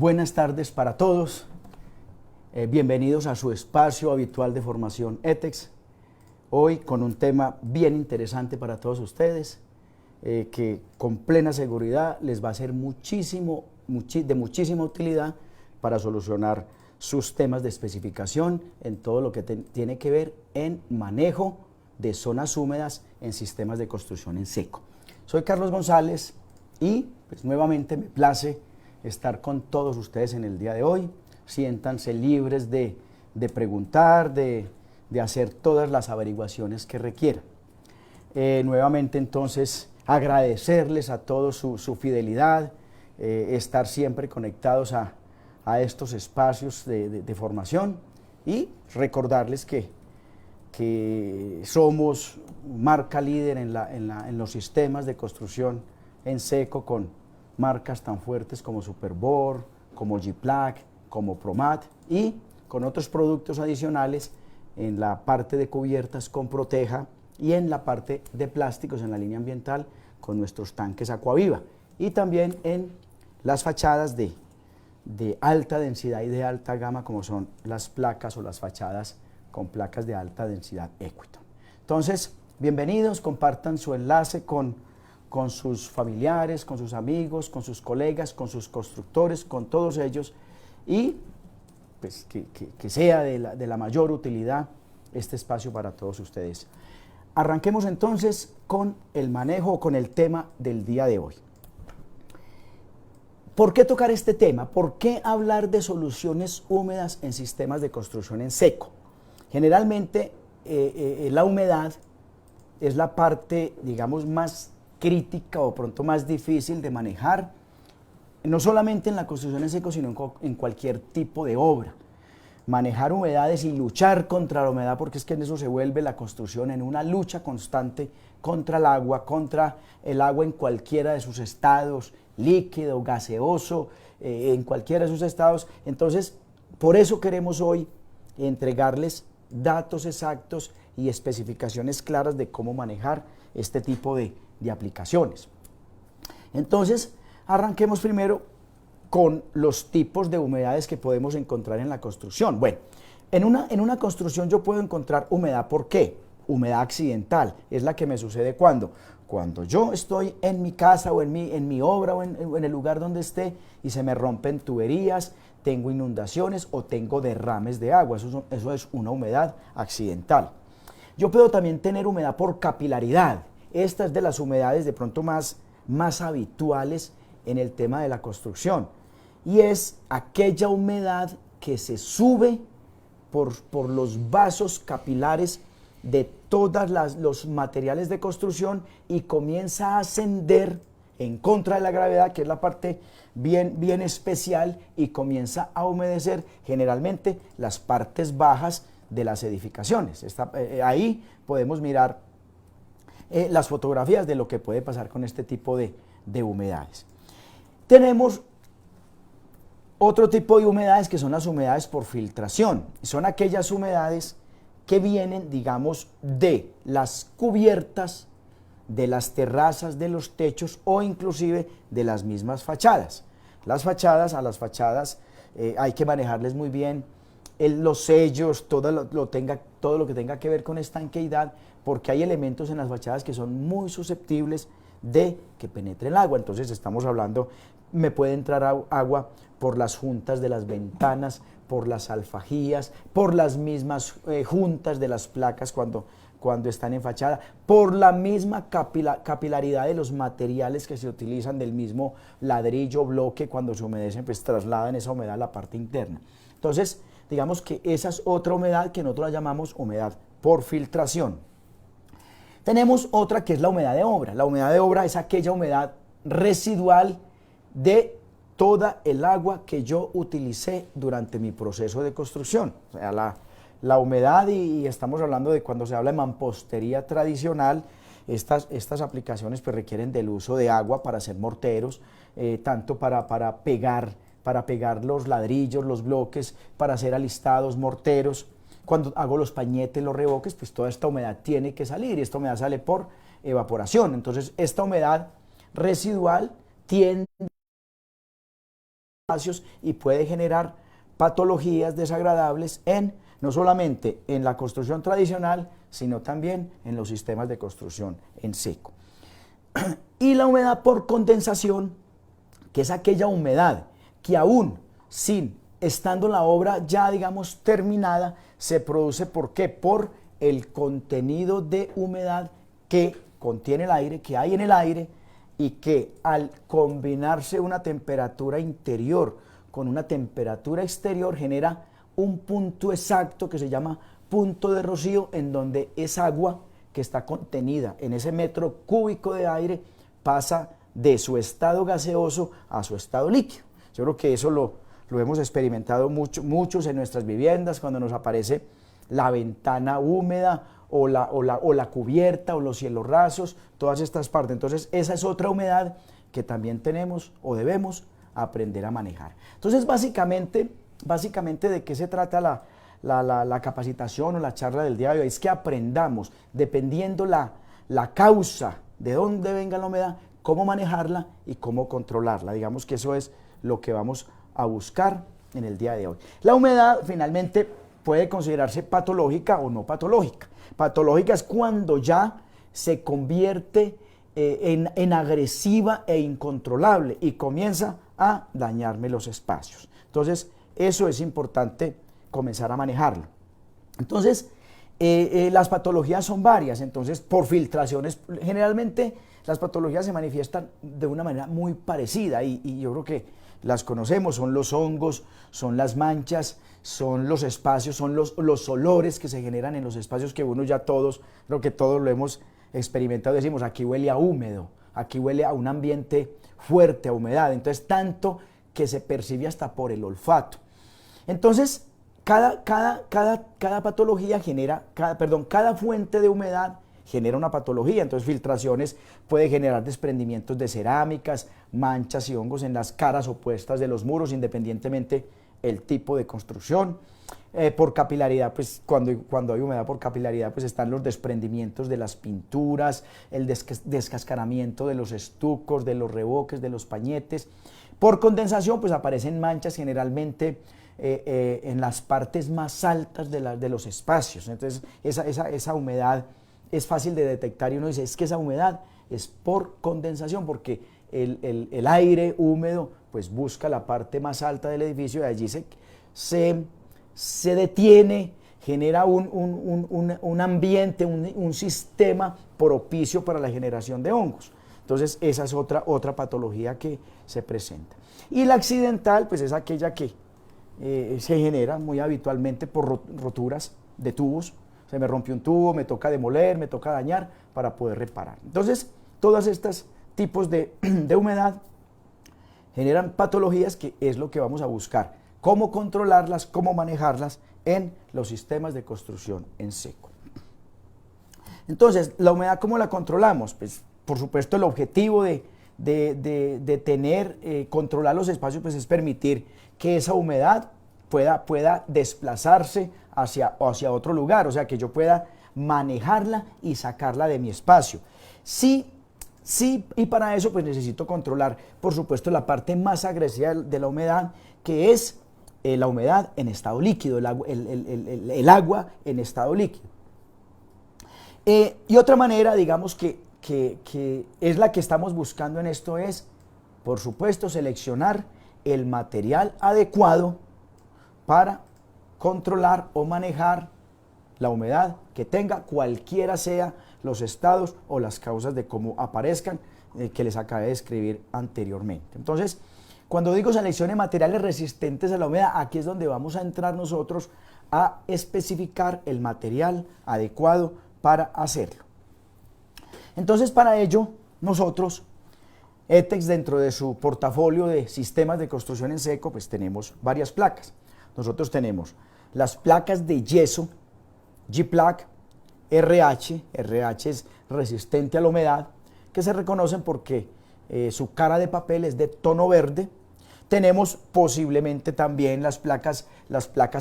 Buenas tardes para todos. Bienvenidos a su espacio habitual de formación ETEX. Hoy con un tema bien interesante para todos ustedes, que con plena seguridad les va a ser de muchísima utilidad para solucionar sus temas de especificación en todo lo que tiene que ver en manejo de zonas húmedas en sistemas de construcción en seco. Soy Carlos González y pues, nuevamente me place estar con todos ustedes en el día de hoy. Siéntanse libres de preguntar, de hacer todas las averiguaciones que requieran. Nuevamente entonces agradecerles a todos su fidelidad, estar siempre conectados a estos espacios de formación y recordarles que somos marca líder en los sistemas de construcción en seco con marcas tan fuertes como Superbor, como G-Plaque, como Promat y con otros productos adicionales en la parte de cubiertas con Proteja y en la parte de plásticos en la línea ambiental con nuestros tanques Aquaviva y también en las fachadas de alta densidad y de alta gama como son las placas o las fachadas con placas de alta densidad Equiton. Entonces, bienvenidos, compartan su enlace con sus familiares, con sus amigos, con sus colegas, con sus constructores, con todos ellos y pues, que sea de la mayor utilidad este espacio para todos ustedes. Arranquemos entonces con el manejo, con el tema del día de hoy. ¿Por qué tocar este tema? ¿Por qué hablar de soluciones húmedas en sistemas de construcción en seco? Generalmente la humedad es la parte, digamos, más crítica o pronto más difícil de manejar, no solamente en la construcción en seco, sino en cualquier tipo de obra. Manejar humedades y luchar contra la humedad, porque es que en eso se vuelve la construcción, en una lucha constante contra el agua en cualquiera de sus estados, líquido, gaseoso, en cualquiera de sus estados. Entonces, por eso queremos hoy entregarles datos exactos y especificaciones claras de cómo manejar este tipo de aplicaciones. Entonces, arranquemos primero con los tipos de humedades que podemos encontrar en la construcción. Bueno, en una construcción yo puedo encontrar humedad, ¿por qué? Humedad accidental, es la que me sucede cuando yo estoy en mi casa o en mi obra o en el lugar donde esté y se me rompen tuberías, tengo inundaciones o tengo derrames de agua, eso es una humedad accidental. Yo puedo también tener humedad por capilaridad. Esta es de las humedades de pronto más habituales en el tema de la construcción y es aquella humedad que se sube por los vasos capilares de todos los materiales de construcción y comienza a ascender en contra de la gravedad, que es la parte bien especial, y comienza a humedecer generalmente las partes bajas de las edificaciones. Ahí podemos mirar las fotografías de lo que puede pasar con este tipo de humedades. Tenemos otro tipo de humedades que son las humedades por filtración. Son aquellas humedades que vienen, digamos, de las cubiertas, de las terrazas, de los techos o inclusive de las mismas fachadas. A las fachadas hay que manejarles muy bien los sellos, todo lo que tenga que ver con estanqueidad, porque hay elementos en las fachadas que son muy susceptibles de que penetre el agua. Entonces estamos hablando, me puede entrar agua por las juntas de las ventanas, por las alfajías, por las mismas juntas de las placas cuando están en fachada, por la misma capilaridad de los materiales que se utilizan del mismo ladrillo, bloque, cuando se humedecen, pues trasladan esa humedad a la parte interna. Entonces, digamos que esa es otra humedad que nosotros la llamamos humedad por filtración. Tenemos otra que es la humedad de obra. La humedad de obra es aquella humedad residual de toda el agua que yo utilicé durante mi proceso de construcción. O sea, la humedad, y estamos hablando de cuando se habla de mampostería tradicional, estas aplicaciones pues requieren del uso de agua para hacer morteros, tanto para pegar los ladrillos, los bloques, para hacer alistados, morteros. Cuando hago los pañetes, los revoques, pues toda esta humedad tiene que salir y esta humedad sale por evaporación. Entonces, esta humedad residual tiende espacios y puede generar patologías desagradables no solamente en la construcción tradicional, sino también en los sistemas de construcción en seco. Y la humedad por condensación, que es aquella humedad que aún sin estando la obra ya digamos terminada, se produce ¿por qué? Por el contenido de humedad que contiene el aire, que hay en el aire, y que al combinarse una temperatura interior con una temperatura exterior genera un punto exacto que se llama punto de rocío, en donde esa agua que está contenida en ese metro cúbico de aire pasa de su estado gaseoso a su estado líquido. Yo creo que eso lo hemos experimentado muchos en nuestras viviendas, cuando nos aparece la ventana húmeda o la cubierta o los cielos rasos, todas estas partes. Entonces esa es otra humedad que también tenemos o debemos aprender a manejar. Entonces básicamente ¿de qué se trata la capacitación o la charla del día de hoy? Es que aprendamos, dependiendo la causa de dónde venga la humedad, cómo manejarla y cómo controlarla. Digamos que eso es lo que vamos a buscar en el día de hoy. La humedad finalmente puede considerarse patológica o no patológica. Patológica es cuando ya se convierte en agresiva e incontrolable y comienza a dañarme los espacios. Entonces, eso es importante comenzar a manejarlo. Entonces, las patologías son varias. Entonces, por filtraciones, generalmente las patologías se manifiestan de una manera muy parecida y yo creo que las conocemos, son los hongos, son las manchas, son los espacios, son los olores que se generan en los espacios que uno ya todos, creo que todos lo hemos experimentado, decimos aquí huele a húmedo, aquí huele a un ambiente fuerte, a humedad, entonces tanto que se percibe hasta por el olfato. Entonces, cada patología genera, cada fuente de humedad genera una patología. Entonces filtraciones puede generar desprendimientos de cerámicas, manchas y hongos en las caras opuestas de los muros, independientemente el tipo de construcción. Por capilaridad, pues cuando hay humedad por capilaridad, pues están los desprendimientos de las pinturas, el descascaramiento de los estucos, de los revoques, de los pañetes. Por condensación, pues aparecen manchas generalmente en las partes más altas de los espacios. Entonces esa humedad es fácil de detectar y uno dice, es que esa humedad es por condensación, porque el aire húmedo pues busca la parte más alta del edificio y allí se detiene, genera un ambiente, un sistema propicio para la generación de hongos. Entonces esa es otra patología que se presenta. Y la accidental pues es aquella que se genera muy habitualmente por roturas de tubos. Se me rompió un tubo, me toca demoler, me toca dañar para poder reparar. Entonces, todos estos tipos de humedad generan patologías que es lo que vamos a buscar. Cómo controlarlas, cómo manejarlas en los sistemas de construcción en seco. Entonces, ¿la humedad cómo la controlamos? Pues, por supuesto, el objetivo de controlar los espacios pues, es permitir que esa humedad pueda desplazarse hacia otro lugar, o sea, que yo pueda manejarla y sacarla de mi espacio. Sí, y para eso pues necesito controlar, por supuesto, la parte más agresiva de la humedad, que es la humedad en estado líquido, el agua en estado líquido. Y otra manera, digamos, que es la que estamos buscando en esto es, por supuesto, seleccionar el material adecuado para controlar o manejar la humedad que tenga, cualquiera sea los estados o las causas de cómo aparezcan, que les acabé de describir anteriormente. Entonces, cuando digo seleccione materiales resistentes a la humedad, aquí es donde vamos a entrar nosotros a especificar el material adecuado para hacerlo. Entonces, para ello, nosotros, ETEX, dentro de su portafolio de sistemas de construcción en seco, pues tenemos varias placas. Nosotros tenemos las placas de yeso, G-Plaque, RH es resistente a la humedad, que se reconocen porque su cara de papel es de tono verde. Tenemos posiblemente también las placas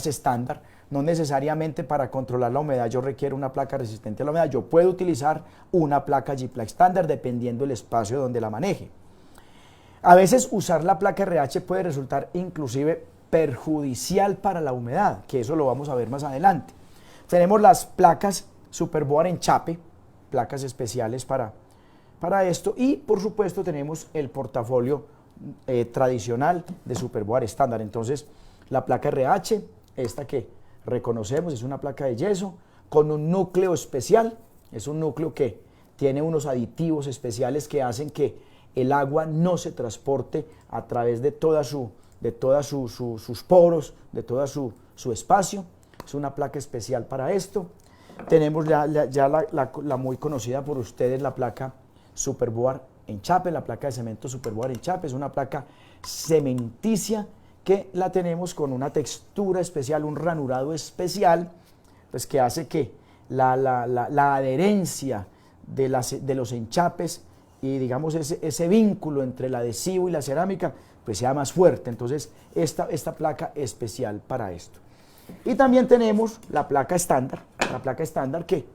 estándar. No necesariamente para controlar la humedad yo requiero una placa resistente a la humedad. Yo puedo utilizar una placa G-Plaque estándar dependiendo del espacio donde la maneje. A veces usar la placa RH puede resultar inclusive perjudicial para la humedad, que eso lo vamos a ver más adelante. Tenemos las placas Superboard Enchape, placas especiales para esto, y por supuesto tenemos el portafolio tradicional de Superboard estándar. Entonces la placa RH, esta que reconocemos, es una placa de yeso con un núcleo especial, es un núcleo que tiene unos aditivos especiales que hacen que el agua no se transporte a través de sus poros, de todo su espacio. Es una placa especial para esto. Tenemos la muy conocida por ustedes, la placa Superboard Enchape, la placa de cemento Superboard Enchape. Es una placa cementicia que la tenemos con una textura especial, un ranurado especial, pues que hace que la adherencia de los enchapes y digamos ese vínculo entre el adhesivo y la cerámica pues sea más fuerte. Entonces esta placa especial para esto. Y también tenemos la placa estándar que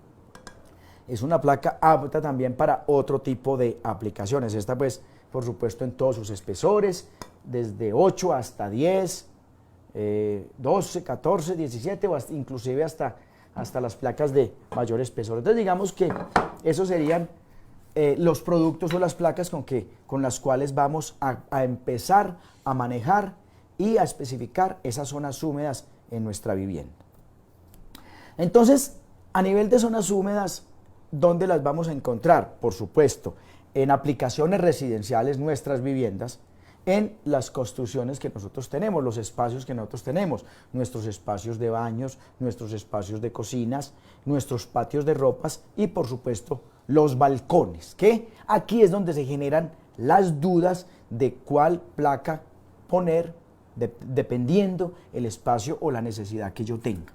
es una placa apta también para otro tipo de aplicaciones. Esta pues por supuesto en todos sus espesores, desde 8 hasta 10, 12, 14, 17 o hasta, inclusive hasta las placas de mayor espesor. Entonces digamos que esos serían los productos o las placas con las cuales vamos a empezar a manejar y a especificar esas zonas húmedas en nuestra vivienda. Entonces, a nivel de zonas húmedas, ¿dónde las vamos a encontrar? Por supuesto, en aplicaciones residenciales, nuestras viviendas, en las construcciones que nosotros tenemos, los espacios que nosotros tenemos, nuestros espacios de baños, nuestros espacios de cocinas, nuestros patios de ropas y por supuesto los balcones, que aquí es donde se generan las dudas de cuál placa poner dependiendo el espacio o la necesidad que yo tenga.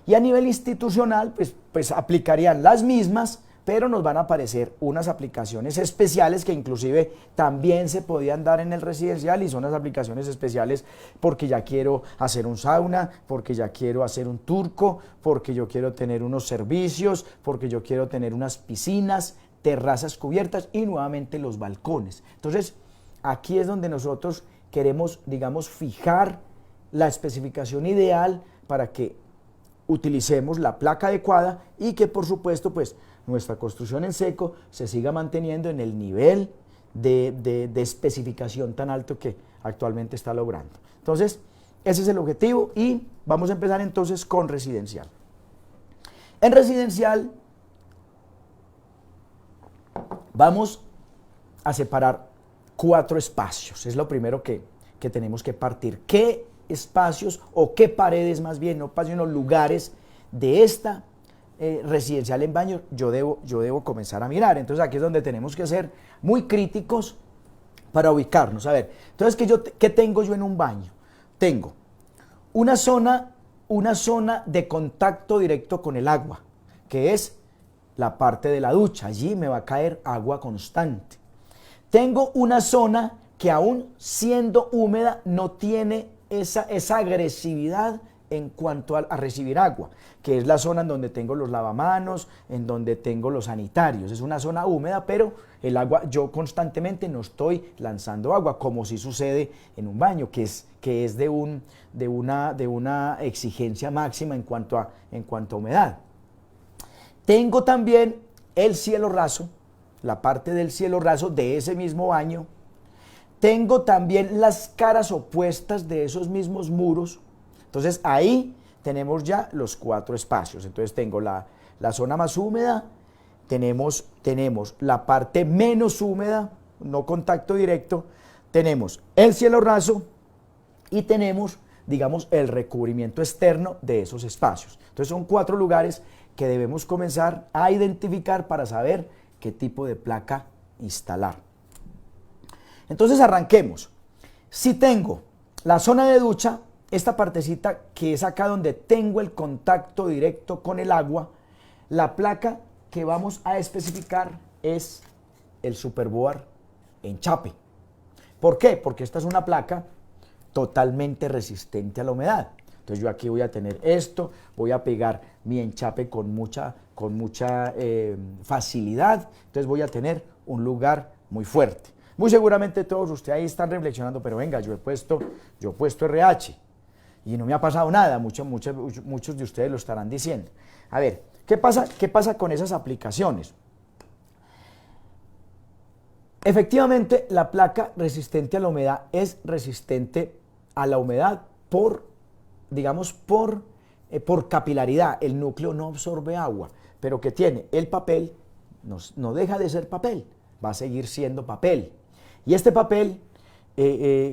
Y a nivel institucional, pues aplicarían las mismas, pero nos van a aparecer unas aplicaciones especiales que inclusive también se podían dar en el residencial, y son las aplicaciones especiales porque ya quiero hacer un sauna, porque ya quiero hacer un turco, porque yo quiero tener unos servicios, porque yo quiero tener unas piscinas, terrazas cubiertas y nuevamente los balcones. Entonces, aquí es donde nosotros queremos, digamos, fijar la especificación ideal para que utilicemos la placa adecuada y que por supuesto pues nuestra construcción en seco se siga manteniendo en el nivel de especificación tan alto que actualmente está logrando. Entonces, ese es el objetivo y vamos a empezar entonces con residencial. En residencial vamos a separar 4 espacios, es lo primero que tenemos que partir. ¿Qué espacios o qué paredes más bien, no espacios, sino lugares de esta residencial en baño yo debo comenzar a mirar? Entonces aquí es donde tenemos que ser muy críticos para ubicarnos. A ver, entonces ¿qué tengo yo en un baño? Tengo una zona de contacto directo con el agua, que es la parte de la ducha. Allí me va a caer agua constante. Tengo una zona que aún siendo húmeda no tiene esa agresividad en cuanto a recibir agua, que es la zona en donde tengo los lavamanos, en donde tengo los sanitarios. Es una zona húmeda, pero el agua, yo constantemente no estoy lanzando agua, como si sucede en un baño, que es de una exigencia máxima en cuanto a humedad. Tengo también el cielo raso, la parte del cielo raso de ese mismo baño. Tengo también las caras opuestas de esos mismos muros. Entonces ahí tenemos ya los 4 espacios. Entonces tengo la zona más húmeda, tenemos la parte menos húmeda, no contacto directo, tenemos el cielo raso y tenemos, digamos, el recubrimiento externo de esos espacios. Entonces son 4 lugares que debemos comenzar a identificar para saber qué tipo de placa instalar. Entonces arranquemos. Si tengo la zona de ducha, esta partecita que es acá donde tengo el contacto directo con el agua, la placa que vamos a especificar es el Superboard Enchape. ¿Por qué? Porque esta es una placa totalmente resistente a la humedad. Entonces yo aquí voy a tener esto, voy a pegar mi enchape con mucha facilidad, entonces voy a tener un lugar muy fuerte. Muy seguramente todos ustedes ahí están reflexionando, pero venga, yo he puesto RH y no me ha pasado nada, muchos de ustedes lo estarán diciendo. A ver, ¿qué pasa con esas aplicaciones? Efectivamente, la placa resistente a la humedad es resistente a la humedad digamos, por capilaridad. El núcleo no absorbe agua, pero que tiene el papel, no deja de ser papel, va a seguir siendo papel. Y este papel,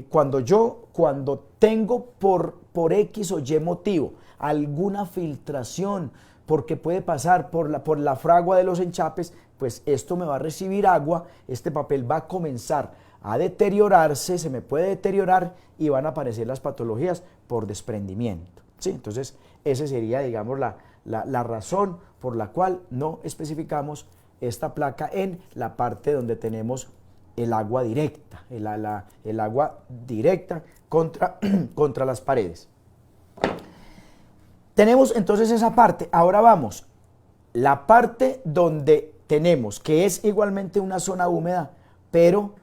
cuando tengo por X o Y motivo alguna filtración, porque puede pasar por la fragua de los enchapes, pues esto me va a recibir agua, este papel va a comenzar a deteriorarse, se me puede deteriorar y van a aparecer las patologías por desprendimiento. ¿Sí? Entonces, esa sería, digamos, la razón por la cual no especificamos esta placa en la parte donde tenemos el agua directa, el agua directa contra las paredes. Tenemos entonces esa parte. Ahora vamos, la parte donde tenemos, que es igualmente una zona húmeda, pero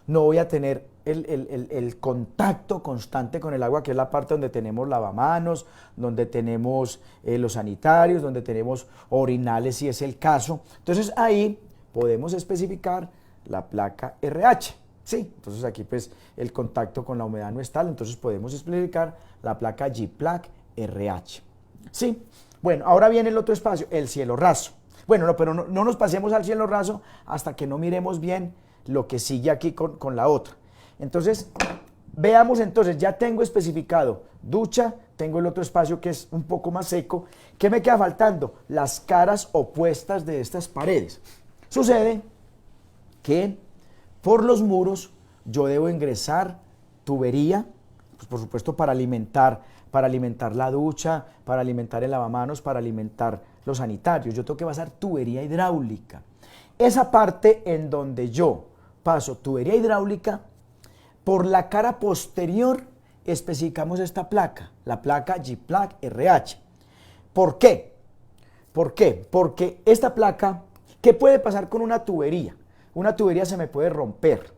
no voy a tener el contacto constante con el agua, que es la parte donde tenemos lavamanos, donde tenemos los sanitarios, donde tenemos orinales si es el caso. Entonces ahí podemos especificar la placa RH. Sí, entonces aquí pues el contacto con la humedad no es tal, entonces podemos especificar la placa G-Plaque RH. Sí, bueno, ahora viene el otro espacio, el cielo raso. Bueno, no, pero no nos pasemos al cielo raso hasta que no miremos bien lo que sigue aquí con la otra. Entonces, veamos entonces, ya tengo especificado ducha, tengo el otro espacio que es un poco más seco. ¿Qué me queda faltando? Las caras opuestas de estas paredes. Sucede que por los muros yo debo ingresar tubería, pues por supuesto para alimentar la ducha, para alimentar el lavamanos, para alimentar los sanitarios. Yo tengo que pasar tubería hidráulica. Esa parte en donde yo paso tubería hidráulica, por la cara posterior especificamos esta placa, la placa G-Plaque RH. ¿Por qué? ¿Por qué? Porque esta placa, ¿qué puede pasar con una tubería? Una tubería se me puede romper.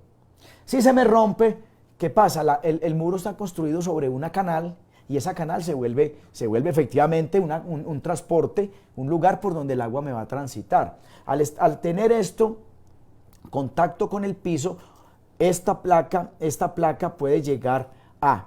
Si se me rompe, ¿qué pasa? El muro está construido sobre una canal y esa canal se vuelve efectivamente un transporte, un lugar por donde el agua me va a transitar. Al tener esto, contacto con el piso, esta placa puede llegar a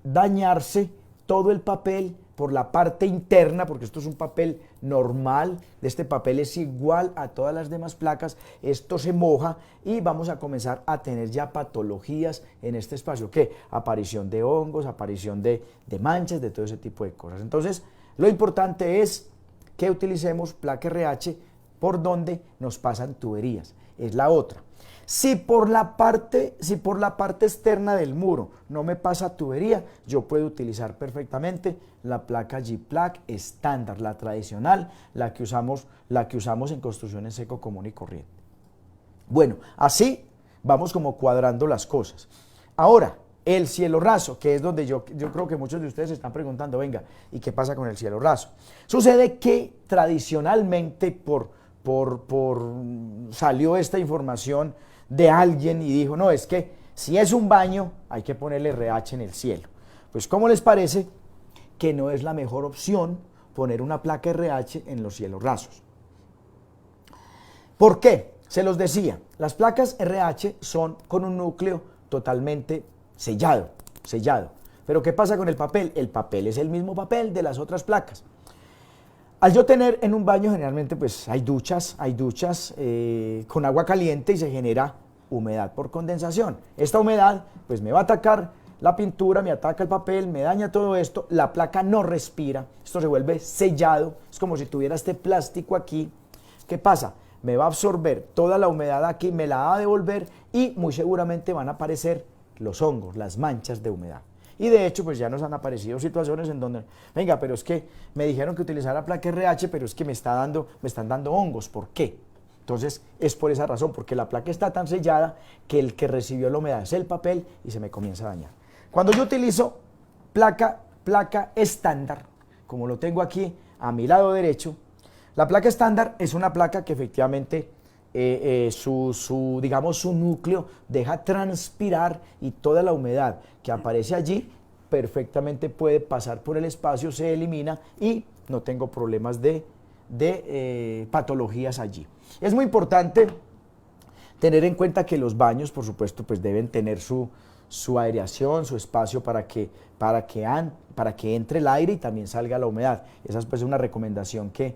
dañarse todo el papel por la parte interna, porque esto es un papel normal, este papel es igual a todas las demás placas, esto se moja y vamos a comenzar a tener ya patologías en este espacio, ¿qué? Aparición de hongos, aparición de manchas, de todo ese tipo de cosas. Entonces, lo importante es que utilicemos placa RH por donde nos pasan tuberías, es la otra. Si por la parte externa del muro no me pasa tubería, yo puedo utilizar perfectamente la placa G-Plaque estándar, la tradicional, la que usamos en construcción en seco común y corriente. Bueno, así vamos como cuadrando las cosas. Ahora, el cielo raso, que es donde yo creo que muchos de ustedes se están preguntando, venga, ¿y qué pasa con el cielo raso? Sucede que tradicionalmente salió esta información de alguien y dijo, no, es que si es un baño hay que ponerle RH en el cielo. Pues ¿cómo les parece que no es la mejor opción poner una placa RH en los cielos rasos? ¿Por qué? Se los decía, las placas RH son con un núcleo totalmente sellado. Pero ¿qué pasa con el papel? El papel es el mismo papel de las otras placas. Al yo tener en un baño generalmente pues hay duchas con agua caliente y se genera humedad por condensación. Esta humedad pues me va a atacar la pintura, me ataca el papel, me daña todo esto, la placa no respira, esto se vuelve sellado, es como si tuviera este plástico aquí. ¿Qué pasa? Me va a absorber toda la humedad aquí, me la va a devolver y muy seguramente van a aparecer los hongos, las manchas de humedad. Y de hecho, pues ya nos han aparecido situaciones en donde, venga, pero es que me dijeron que utilizara placa RH, pero es que me están dando hongos. ¿Por qué? Entonces, es por esa razón, porque la placa está tan sellada que el que recibió la humedad es el papel y se me comienza a dañar. Cuando yo utilizo placa estándar, como lo tengo aquí a mi lado derecho, la placa estándar es una placa que efectivamente digamos, su núcleo deja transpirar y toda la humedad que aparece allí perfectamente puede pasar por el espacio, se elimina y no tengo problemas de patologías allí. Es muy importante tener en cuenta que los baños, por supuesto, pues deben tener su aireación, su espacio para que entre el aire y también salga la humedad. Esa es pues una recomendación que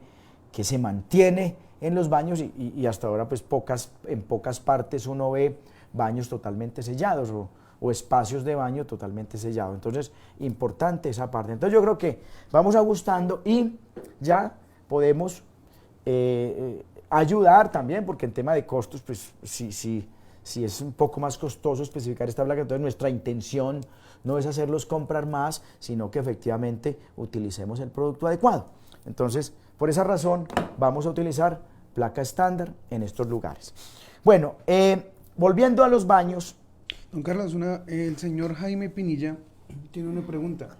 se mantiene en los baños y hasta ahora pues en pocas partes uno ve baños totalmente sellados o espacios de baño totalmente sellados. Entonces, importante esa parte. Entonces yo creo que vamos ajustando y ya podemos ayudar también, porque en tema de costos, pues si es un poco más costoso especificar esta placa, entonces nuestra intención no es hacerlos comprar más, sino que efectivamente utilicemos el producto adecuado. Entonces, por esa razón, vamos a utilizar placa estándar en estos lugares. Bueno, volviendo a los baños. Don Carlos, el señor Jaime Pinilla tiene una pregunta.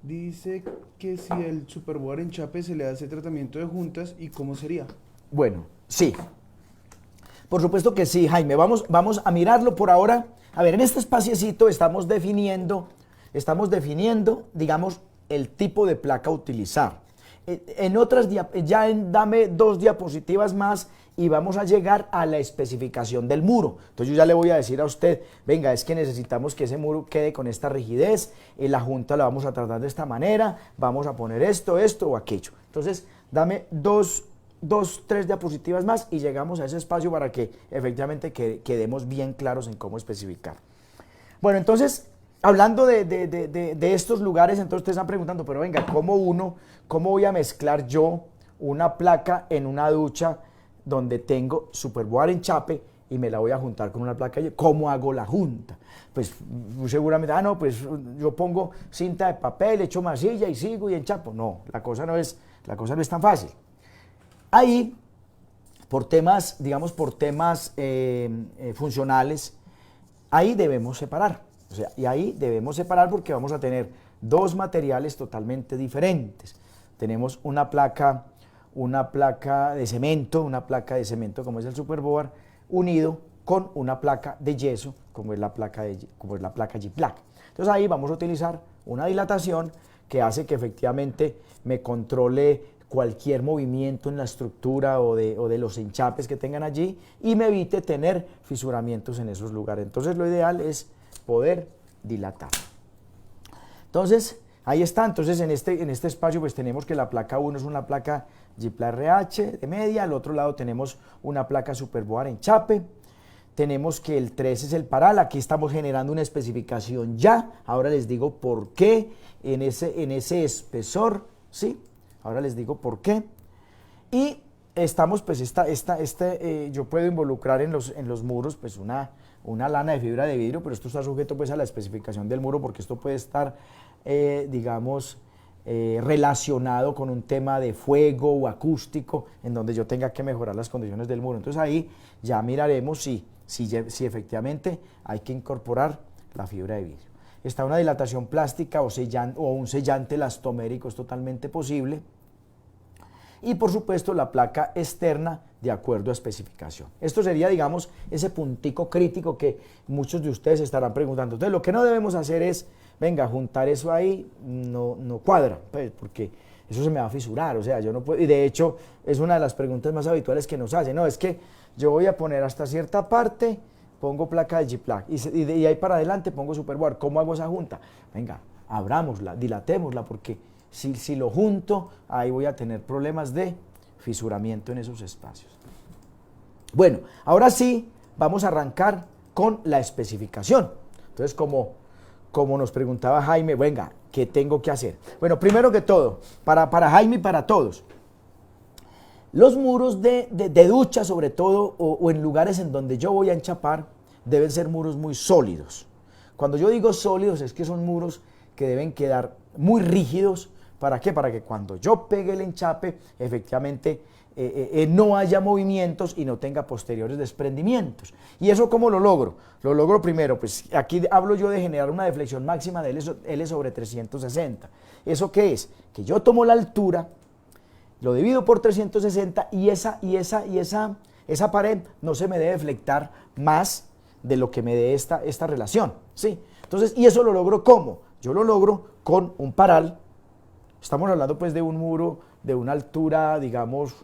Dice que si al Superboard Enchape se le hace tratamiento de juntas, ¿y cómo sería? Bueno, sí. Por supuesto que sí, Jaime. Vamos a mirarlo por ahora. A ver, en este espaciecito estamos definiendo, digamos, el tipo de placa a utilizar. En otras, dame 2 diapositivas más y vamos a llegar a la especificación del muro. Entonces yo ya le voy a decir a usted, venga, es que necesitamos que ese muro quede con esta rigidez, la junta la vamos a tratar de esta manera, vamos a poner esto o aquello. Entonces, dame 3 diapositivas más y llegamos a ese espacio para que efectivamente quedemos bien claros en cómo especificar. Bueno, entonces, hablando de estos lugares, entonces ustedes están preguntando, pero venga, ¿cómo voy a mezclar yo una placa en una ducha donde tengo Superboard Enchape y me la voy a juntar con una placa? ¿Cómo hago la junta? Pues seguramente, no, pues yo pongo cinta de papel, echo masilla y sigo y enchapo. No, la cosa no es tan fácil. Ahí, por temas funcionales, ahí debemos separar. O sea, y ahí debemos separar porque vamos a tener 2 materiales totalmente diferentes. Tenemos una placa de cemento, como es el Superboard, unido con una placa de yeso, como es la placa G-Plaque. Entonces ahí vamos a utilizar una dilatación que hace que efectivamente me controle cualquier movimiento en la estructura o de los enchapes que tengan allí y me evite tener fisuramientos en esos lugares. Entonces lo ideal es poder dilatar. Entonces, ahí está. Entonces en este espacio pues tenemos que la placa 1 es una placa G-Plaque RH de media, al otro lado tenemos una placa Superboard Enchape, tenemos que el 3 es el paral, aquí estamos generando una especificación ya, ahora les digo por qué en ese espesor, ¿sí? Ahora les digo por qué. Y estamos, pues, yo puedo involucrar en los muros, pues, una lana de fibra de vidrio, pero esto está sujeto, pues, a la especificación del muro, porque esto puede estar, relacionado con un tema de fuego o acústico, en donde yo tenga que mejorar las condiciones del muro. Entonces, ahí ya miraremos si efectivamente hay que incorporar la fibra de vidrio. Está una dilatación plástica o un sellante elastomérico, es totalmente posible. Y por supuesto la placa externa de acuerdo a especificación. Esto sería, digamos, ese puntico crítico que muchos de ustedes estarán preguntando. Entonces lo que no debemos hacer es, venga, juntar eso ahí, no cuadra, pues, porque eso se me va a fisurar, o sea, yo no puedo, y de hecho es una de las preguntas más habituales que nos hacen, no, es que yo voy a poner hasta cierta parte, pongo placa de G-Plaque y de ahí para adelante pongo Superboard. ¿Cómo hago esa junta? Venga, abrámosla, dilatémosla, porque si lo junto, ahí voy a tener problemas de fisuramiento en esos espacios. Bueno, ahora sí, vamos a arrancar con la especificación. Entonces, como nos preguntaba Jaime, venga, ¿qué tengo que hacer? Bueno, primero que todo, para Jaime y para todos, los muros de ducha, sobre todo, o en lugares en donde yo voy a enchapar, deben ser muros muy sólidos. Cuando yo digo sólidos, es que son muros que deben quedar muy rígidos. ¿Para qué? Para que cuando yo pegue el enchape, efectivamente no haya movimientos y no tenga posteriores desprendimientos. ¿Y eso cómo lo logro? Lo logro primero, pues aquí hablo yo de generar una deflexión máxima de L sobre 360. ¿Eso qué es? Que yo tomo la altura, lo divido por 360 y esa esa pared no se me debe flectar más de lo que me dé esta relación, ¿sí? Entonces, ¿y eso lo logro cómo? Yo lo logro con un paral. Estamos hablando pues de un muro de una altura, digamos,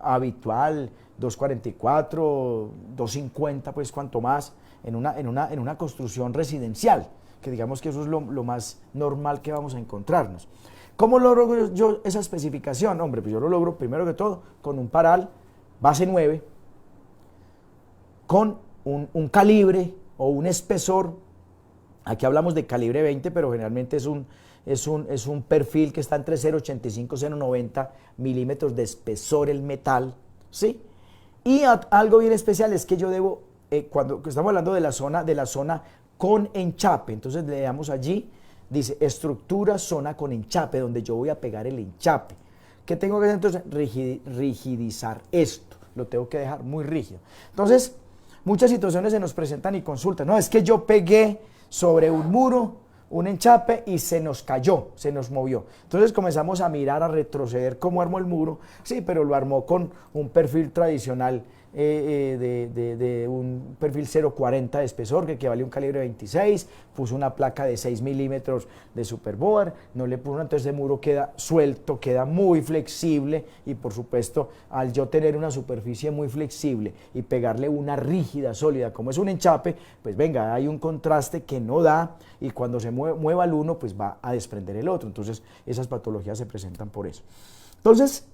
habitual, 2,44, 2,50, pues cuanto más, en una construcción residencial, que digamos que eso es lo más normal que vamos a encontrarnos. ¿Cómo logro yo esa especificación? Hombre, pues yo lo logro primero que todo con un paral base 9, con un calibre o un espesor. Aquí hablamos de calibre 20, pero generalmente es un perfil que está entre 0,85 y 0,90 milímetros de espesor el metal, ¿sí? Y algo bien especial es que yo debo, cuando estamos hablando de la zona con enchape, entonces le damos allí, dice estructura zona con enchape, donde yo voy a pegar el enchape. ¿Qué tengo que hacer entonces? Rigidizar esto, lo tengo que dejar muy rígido. Entonces, muchas situaciones se nos presentan y consultan, no, es que yo pegué sobre un muro, un enchape y se nos cayó, se nos movió. Entonces comenzamos a mirar, a retroceder cómo armó el muro, sí, pero lo armó con un perfil tradicional de un perfil 0,40 de espesor que equivale a un calibre 26, puso una placa de 6 milímetros de superboard, no le puso, entonces el muro queda suelto, queda muy flexible y por supuesto al yo tener una superficie muy flexible y pegarle una rígida, sólida, como es un enchape, pues venga, hay un contraste que no da y cuando se mueva el uno, pues va a desprender el otro, entonces esas patologías se presentan por eso. Entonces,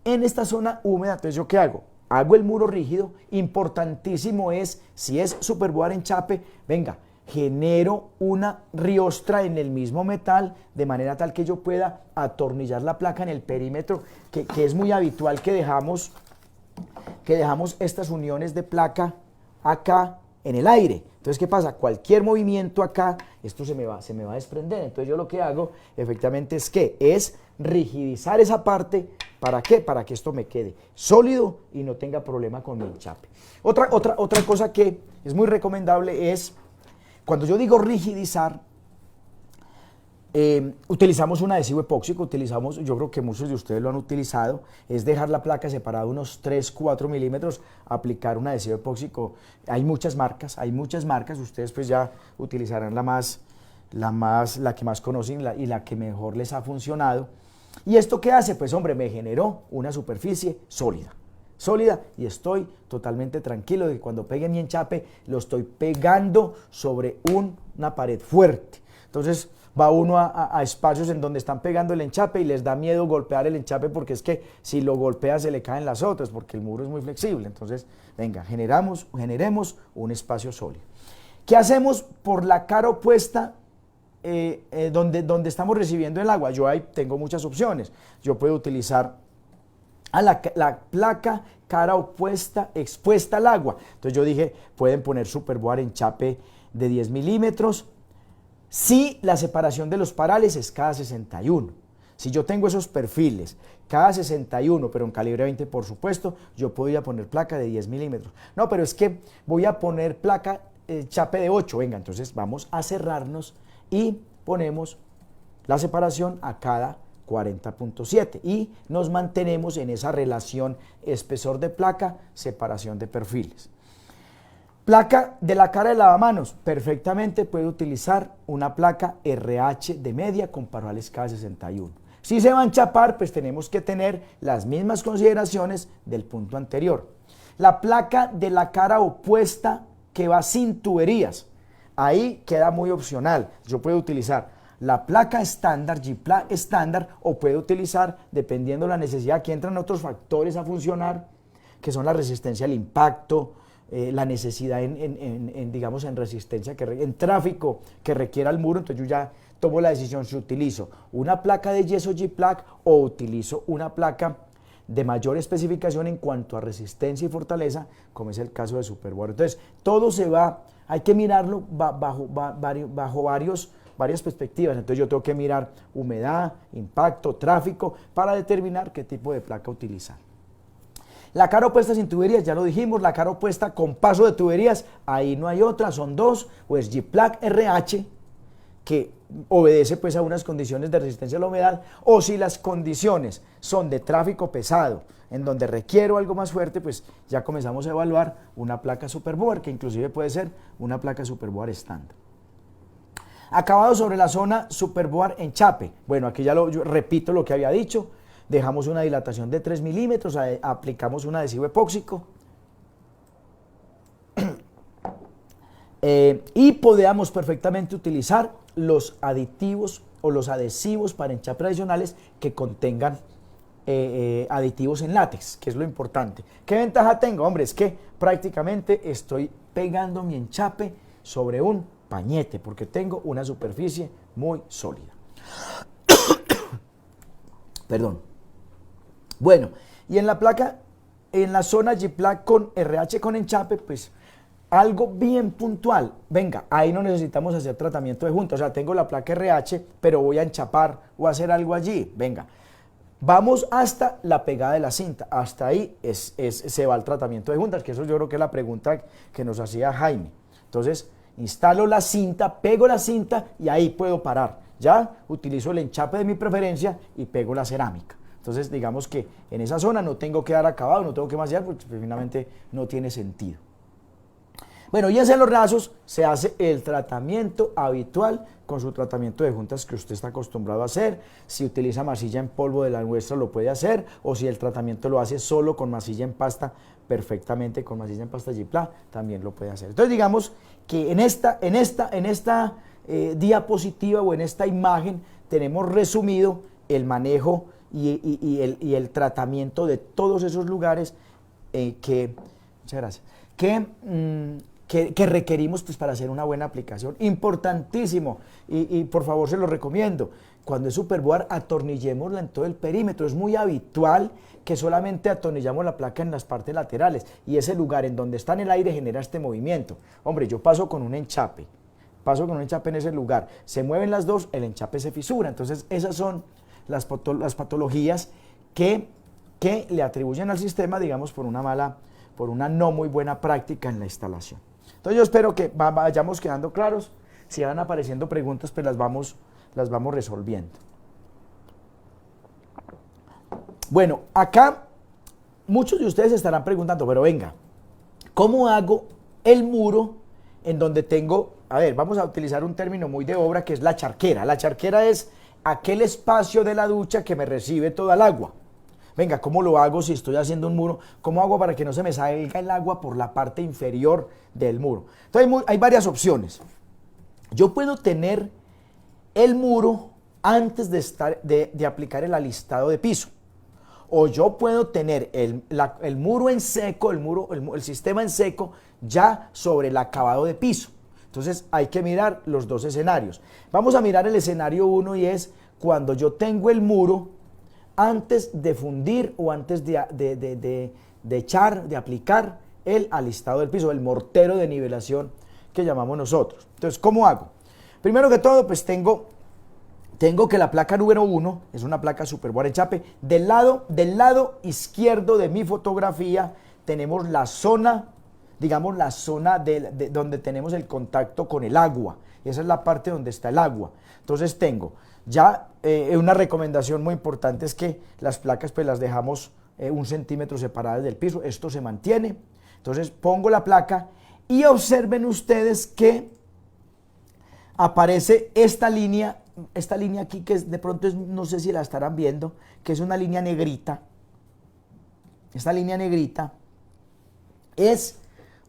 en esta zona húmeda, entonces ¿yo qué hago? Hago el muro rígido, importantísimo es, si es superboard enchape, venga, genero una riostra en el mismo metal, de manera tal que yo pueda atornillar la placa en el perímetro, que es muy habitual que dejamos estas uniones de placa acá en el aire. Entonces, ¿qué pasa? Cualquier movimiento acá, esto se me va a desprender. Entonces, yo lo que hago, efectivamente, es rigidizar esa parte. ¿Para qué? Para que esto me quede sólido y no tenga problema con mi enchape. Otra cosa que es muy recomendable es, cuando yo digo rigidizar, utilizamos un adhesivo epóxico, yo creo que muchos de ustedes lo han utilizado, es dejar la placa separada unos 3-4 milímetros, aplicar un adhesivo epóxico. Hay muchas marcas, ustedes pues ya utilizarán la que más conocen y la que mejor les ha funcionado. ¿Y esto qué hace? Pues hombre, me generó una superficie sólida y estoy totalmente tranquilo de que cuando pegue mi enchape lo estoy pegando sobre una pared fuerte. Entonces va uno a espacios en donde están pegando el enchape y les da miedo golpear el enchape porque es que si lo golpea se le caen las otras porque el muro es muy flexible. Entonces, venga, generemos un espacio sólido. ¿Qué hacemos por la cara opuesta? Donde estamos recibiendo el agua? Yo ahí tengo muchas opciones. Yo puedo utilizar la placa cara opuesta expuesta al agua. Entonces yo dije, pueden poner superboard enchape de 10 milímetros si la separación de los parales es cada 61. Si yo tengo esos perfiles cada 61, pero en calibre 20 por supuesto, yo podría poner placa de 10 milímetros. No, pero es que voy a poner placa enchape de 8. Venga, entonces vamos a cerrarnos y ponemos la separación a cada 40.7 y nos mantenemos en esa relación espesor de placa, separación de perfiles. Placa de la cara de lavamanos, perfectamente puede utilizar una placa RH de media con parales cada 61. Si se va a enchapar, pues tenemos que tener las mismas consideraciones del punto anterior. La placa de la cara opuesta que va sin tuberías, ahí queda muy opcional. Yo puedo utilizar la placa estándar, G-Plaque estándar, o puedo utilizar, dependiendo de la necesidad, que entran otros factores a funcionar, que son la resistencia al impacto, la necesidad digamos, en resistencia, en tráfico que requiera el muro. Entonces yo ya tomo la decisión si utilizo una placa de yeso G-Plaque o utilizo una placa de mayor especificación en cuanto a resistencia y fortaleza, como es el caso de superboard. Entonces todo hay que mirarlo bajo varias perspectivas. Entonces yo tengo que mirar humedad, impacto, tráfico, para determinar qué tipo de placa utilizar. La cara opuesta sin tuberías, ya lo dijimos, la cara opuesta con paso de tuberías, ahí no hay otra, son dos, o es G-Plaque RH, que obedece pues a unas condiciones de resistencia a la humedad, o si las condiciones son de tráfico pesado, en donde requiero algo más fuerte, pues ya comenzamos a evaluar una placa Superboard, que inclusive puede ser una placa Superboard estándar. Acabado sobre la zona Superboard enchape. Bueno, aquí ya yo repito lo que había dicho. Dejamos una dilatación de 3 milímetros, aplicamos un adhesivo epóxico y podemos perfectamente utilizar los aditivos o los adhesivos para enchape adicionales que contengan aditivos en látex, que es lo importante. ¿Qué ventaja tengo? Hombre, es que prácticamente estoy pegando mi enchape sobre un pañete porque tengo una superficie muy sólida. Perdón. Bueno, y en la placa, en la zona G-Plaque con RH con enchape, pues algo bien puntual. Venga, ahí no necesitamos hacer tratamiento de junta, o sea, tengo la placa RH, pero voy a enchapar o hacer algo allí. Venga, vamos hasta la pegada de la cinta, hasta ahí se va el tratamiento de juntas, que eso yo creo que es la pregunta que nos hacía Jaime. Entonces, instalo la cinta, pego la cinta y ahí puedo parar. Ya utilizo el enchape de mi preferencia y pego la cerámica. Entonces, digamos que en esa zona no tengo que dar acabado, no tengo que masillar porque finalmente no tiene sentido. Bueno, y en los rasos se hace el tratamiento habitual con su tratamiento de juntas que usted está acostumbrado a hacer. Si utiliza masilla en polvo de la nuestra lo puede hacer, o si el tratamiento lo hace solo con masilla en pasta, perfectamente con masilla en pasta G-Plaque también lo puede hacer. Entonces digamos que en esta diapositiva o en esta imagen tenemos resumido el manejo y el tratamiento de todos esos lugares muchas gracias, que requerimos pues, para hacer una buena aplicación. Importantísimo, y por favor se lo recomiendo, cuando es Superboard atornillémosla en todo el perímetro. Es muy habitual que solamente atornillamos la placa en las partes laterales y ese lugar en donde está en el aire genera este movimiento. Hombre, yo paso con un enchape en ese lugar, se mueven las dos, el enchape se fisura. Entonces esas son las patologías que le atribuyen al sistema, digamos, por una no muy buena práctica en la instalación. Entonces yo espero que vayamos quedando claros. Si van apareciendo preguntas, pues las vamos resolviendo. Bueno, acá muchos de ustedes estarán preguntando, pero venga, ¿cómo hago el muro en donde tengo, a ver, vamos a utilizar un término muy de obra que es la charquera? La charquera es aquel espacio de la ducha que me recibe toda el agua. Venga, ¿cómo lo hago si estoy haciendo un muro? ¿Cómo hago para que no se me salga el agua por la parte inferior del muro? Entonces hay varias opciones. Yo puedo tener el muro antes de aplicar el alistado de piso. O yo puedo tener el muro en seco, el sistema en seco, ya sobre el acabado de piso. Entonces hay que mirar los dos escenarios. Vamos a mirar el escenario 1 y es cuando yo tengo el muro antes de fundir o antes de aplicar el alistado del piso, el mortero de nivelación que llamamos nosotros. Entonces, ¿cómo hago? Primero que todo, pues tengo que la placa número 1 es una placa Superboard enchape. Del lado izquierdo de mi fotografía tenemos la zona, digamos la zona de donde tenemos el contacto con el agua. Esa es la parte donde está el agua. Entonces tengo ya una recomendación muy importante es que las placas pues las dejamos 1 centímetro separadas del piso. Esto se mantiene. Entonces pongo la placa y observen ustedes que aparece esta línea aquí que de pronto no sé si la estarán viendo, que es una línea negrita. Esta línea negrita es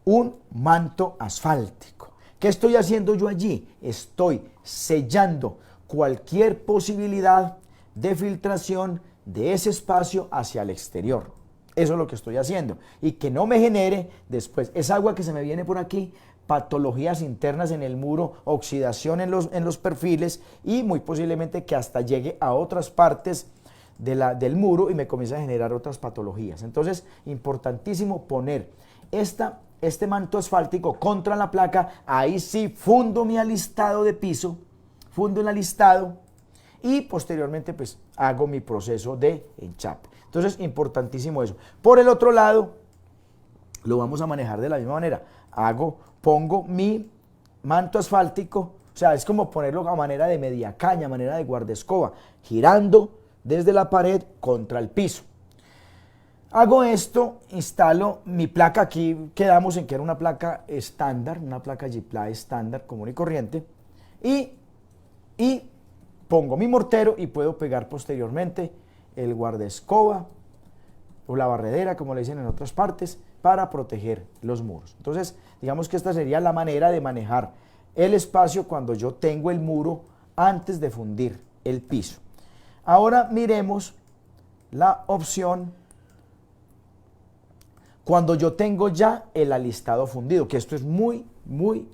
un manto asfáltico. ¿Qué estoy haciendo yo allí? Estoy sellando cualquier posibilidad de filtración de ese espacio hacia el exterior. Eso es lo que estoy haciendo. Y que no me genere después esa agua que se me viene por aquí, patologías internas en el muro, oxidación en los perfiles y muy posiblemente que hasta llegue a otras partes del muro y me comience a generar otras patologías. Entonces, importantísimo poner este manto asfáltico contra la placa. Ahí sí fundo mi alistado de piso, fundo el alistado y posteriormente pues hago mi proceso de enchape. Entonces, importantísimo eso. Por el otro lado, lo vamos a manejar de la misma manera. Pongo mi manto asfáltico O sea, es como ponerlo a manera de media caña, a manera de guardaescoba, girando desde la pared contra el piso. Hago esto, instalo mi placa, aquí quedamos en que era una placa estándar, una placa G-Ply estándar, común y corriente, y pongo mi mortero y puedo pegar posteriormente el guardaescoba o la barredera, como le dicen en otras partes, para proteger los muros. Entonces, digamos que esta sería la manera de manejar el espacio cuando yo tengo el muro antes de fundir el piso. Ahora miremos la opción cuando yo tengo ya el alistado fundido, que esto es muy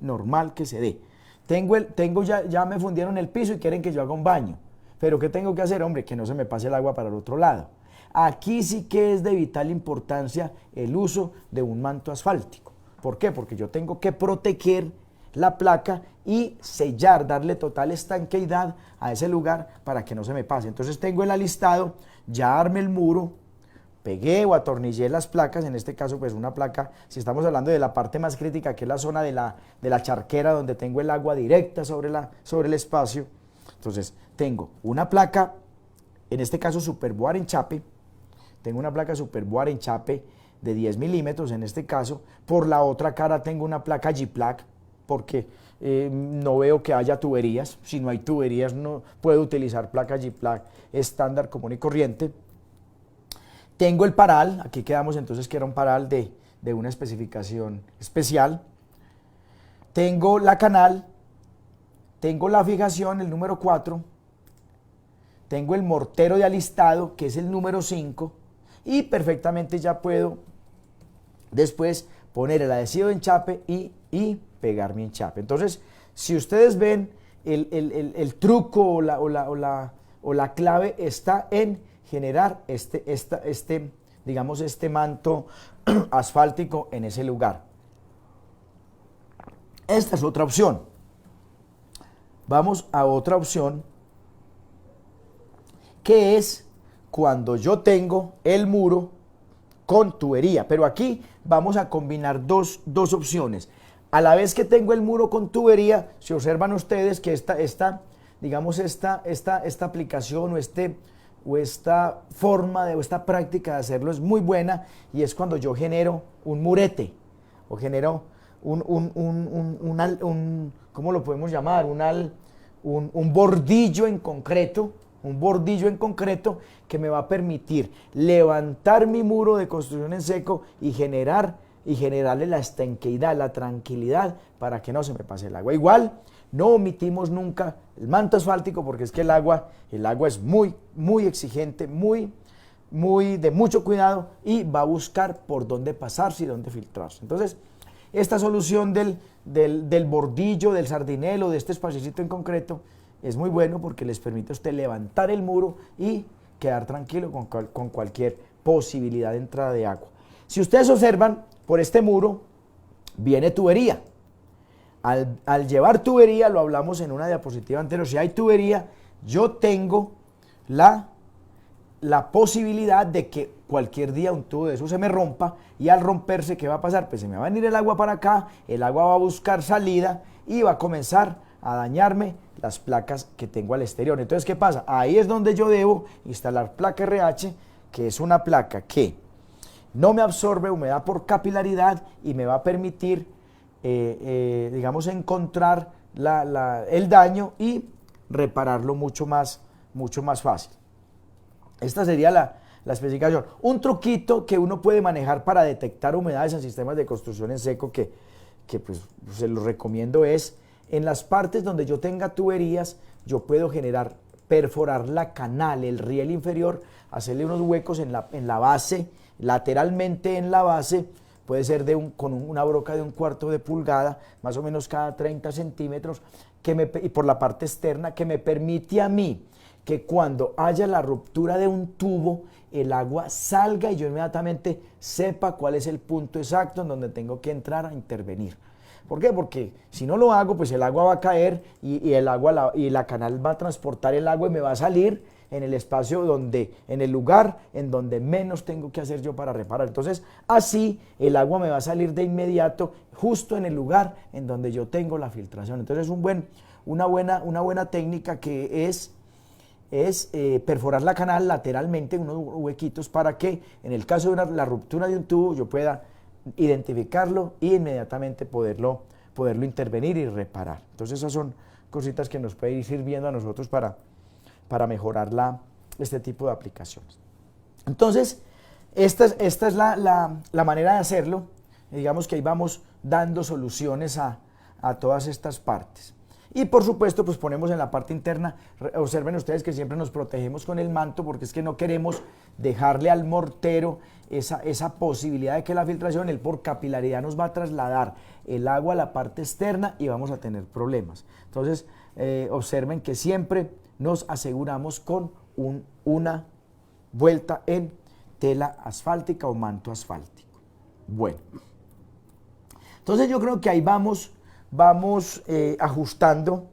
normal que se dé. Ya me fundieron el piso y quieren que yo haga un baño. Pero ¿qué tengo que hacer, hombre? Que no se me pase el agua para el otro lado. Aquí sí que es de vital importancia el uso de un manto asfáltico. ¿Por qué? Porque yo tengo que proteger la placa y sellar, darle total estanqueidad a ese lugar para que no se me pase. Entonces tengo el alistado, ya armé el muro, pegué o atornillé las placas, en este caso pues una placa, si estamos hablando de la parte más crítica, que es la zona de la charquera donde tengo el agua directa sobre el espacio. Entonces tengo una placa, en este caso Superboard enchape, tengo una placa Superboard enchape de 10 milímetros en este caso. Por la otra cara tengo una placa G-Plaque, porque no veo que haya tuberías. Si no hay tuberías no puedo utilizar placa G-Plaque estándar común y corriente. Tengo el paral, aquí quedamos entonces que era un paral de una especificación especial. Tengo la canal, tengo la fijación, el número 4, tengo el mortero de alistado, que es el número 5, y perfectamente ya puedo después poner el adhesivo de enchape y pegar mi enchape. Entonces, si ustedes ven, el truco o la clave está en generar digamos, este manto asfáltico en ese lugar. Esta es otra opción. Vamos a otra opción, que es cuando yo tengo el muro con tubería. Pero aquí vamos a combinar dos opciones. A la vez que tengo el muro con tubería, si observan ustedes que esta aplicación o esta forma o esta práctica de hacerlo es muy buena, y es cuando yo genero un murete o genero ¿cómo lo podemos llamar? Un bordillo en concreto, que me va a permitir levantar mi muro de construcción en seco y generarle la estanqueidad, la tranquilidad para que no se me pase el agua. Igual, no omitimos nunca el manto asfáltico, porque es que el agua es muy exigente, de mucho cuidado, y va a buscar por dónde pasarse y dónde filtrarse. Entonces, esta solución del bordillo, del sardinelo, de este espaciocito en concreto, es muy bueno porque les permite a usted levantar el muro y quedar tranquilo con cualquier posibilidad de entrada de agua. Si ustedes observan, por este muro viene tubería. Al llevar tubería, lo hablamos en una diapositiva anterior, si hay tubería, yo tengo la posibilidad de que cualquier día un tubo de eso se me rompa, y al romperse, ¿qué va a pasar? Pues se me va a venir el agua para acá, el agua va a buscar salida y va a comenzar a dañarme las placas que tengo al exterior. Entonces, ¿qué pasa? Ahí es donde yo debo instalar placa RH, que es una placa que no me absorbe humedad por capilaridad y me va a permitir digamos, encontrar el daño y repararlo mucho más fácil. Esta sería la especificación. Un truquito que uno puede manejar para detectar humedades en sistemas de construcción en seco, que pues se los recomiendo, es en las partes donde yo tenga tuberías, yo puedo perforar la canal, el riel inferior, hacerle unos huecos en la base, lateralmente en la base. Puede ser con una broca de 1/4 de pulgada, más o menos cada 30 centímetros, y por la parte externa, que me permite a mí que cuando haya la ruptura de un tubo, el agua salga y yo inmediatamente sepa cuál es el punto exacto en donde tengo que entrar a intervenir. ¿Por qué? Porque si no lo hago, pues el agua va a caer y la canal va a transportar el agua y me va a salir en el espacio en el lugar en donde menos tengo que hacer yo para reparar. Entonces, así el agua me va a salir de inmediato justo en el lugar en donde yo tengo la filtración. Entonces, es un una buena técnica que es perforar la canal lateralmente, unos huequitos, para que en el caso de la ruptura de un tubo yo pueda identificarlo e inmediatamente poderlo intervenir y reparar. Entonces esas son cositas que nos pueden ir sirviendo a nosotros para mejorar este tipo de aplicaciones. Entonces, esta es la manera de hacerlo. Digamos que ahí vamos dando soluciones a todas estas partes. Y por supuesto, pues ponemos en la parte interna, observen ustedes que siempre nos protegemos con el manto, porque es que no queremos dejarle al mortero esa posibilidad de que la filtración, él por capilaridad nos va a trasladar el agua a la parte externa y vamos a tener problemas. Entonces, observen que siempre nos aseguramos con una vuelta en tela asfáltica o manto asfáltico. Bueno, entonces yo creo que ahí vamos ajustando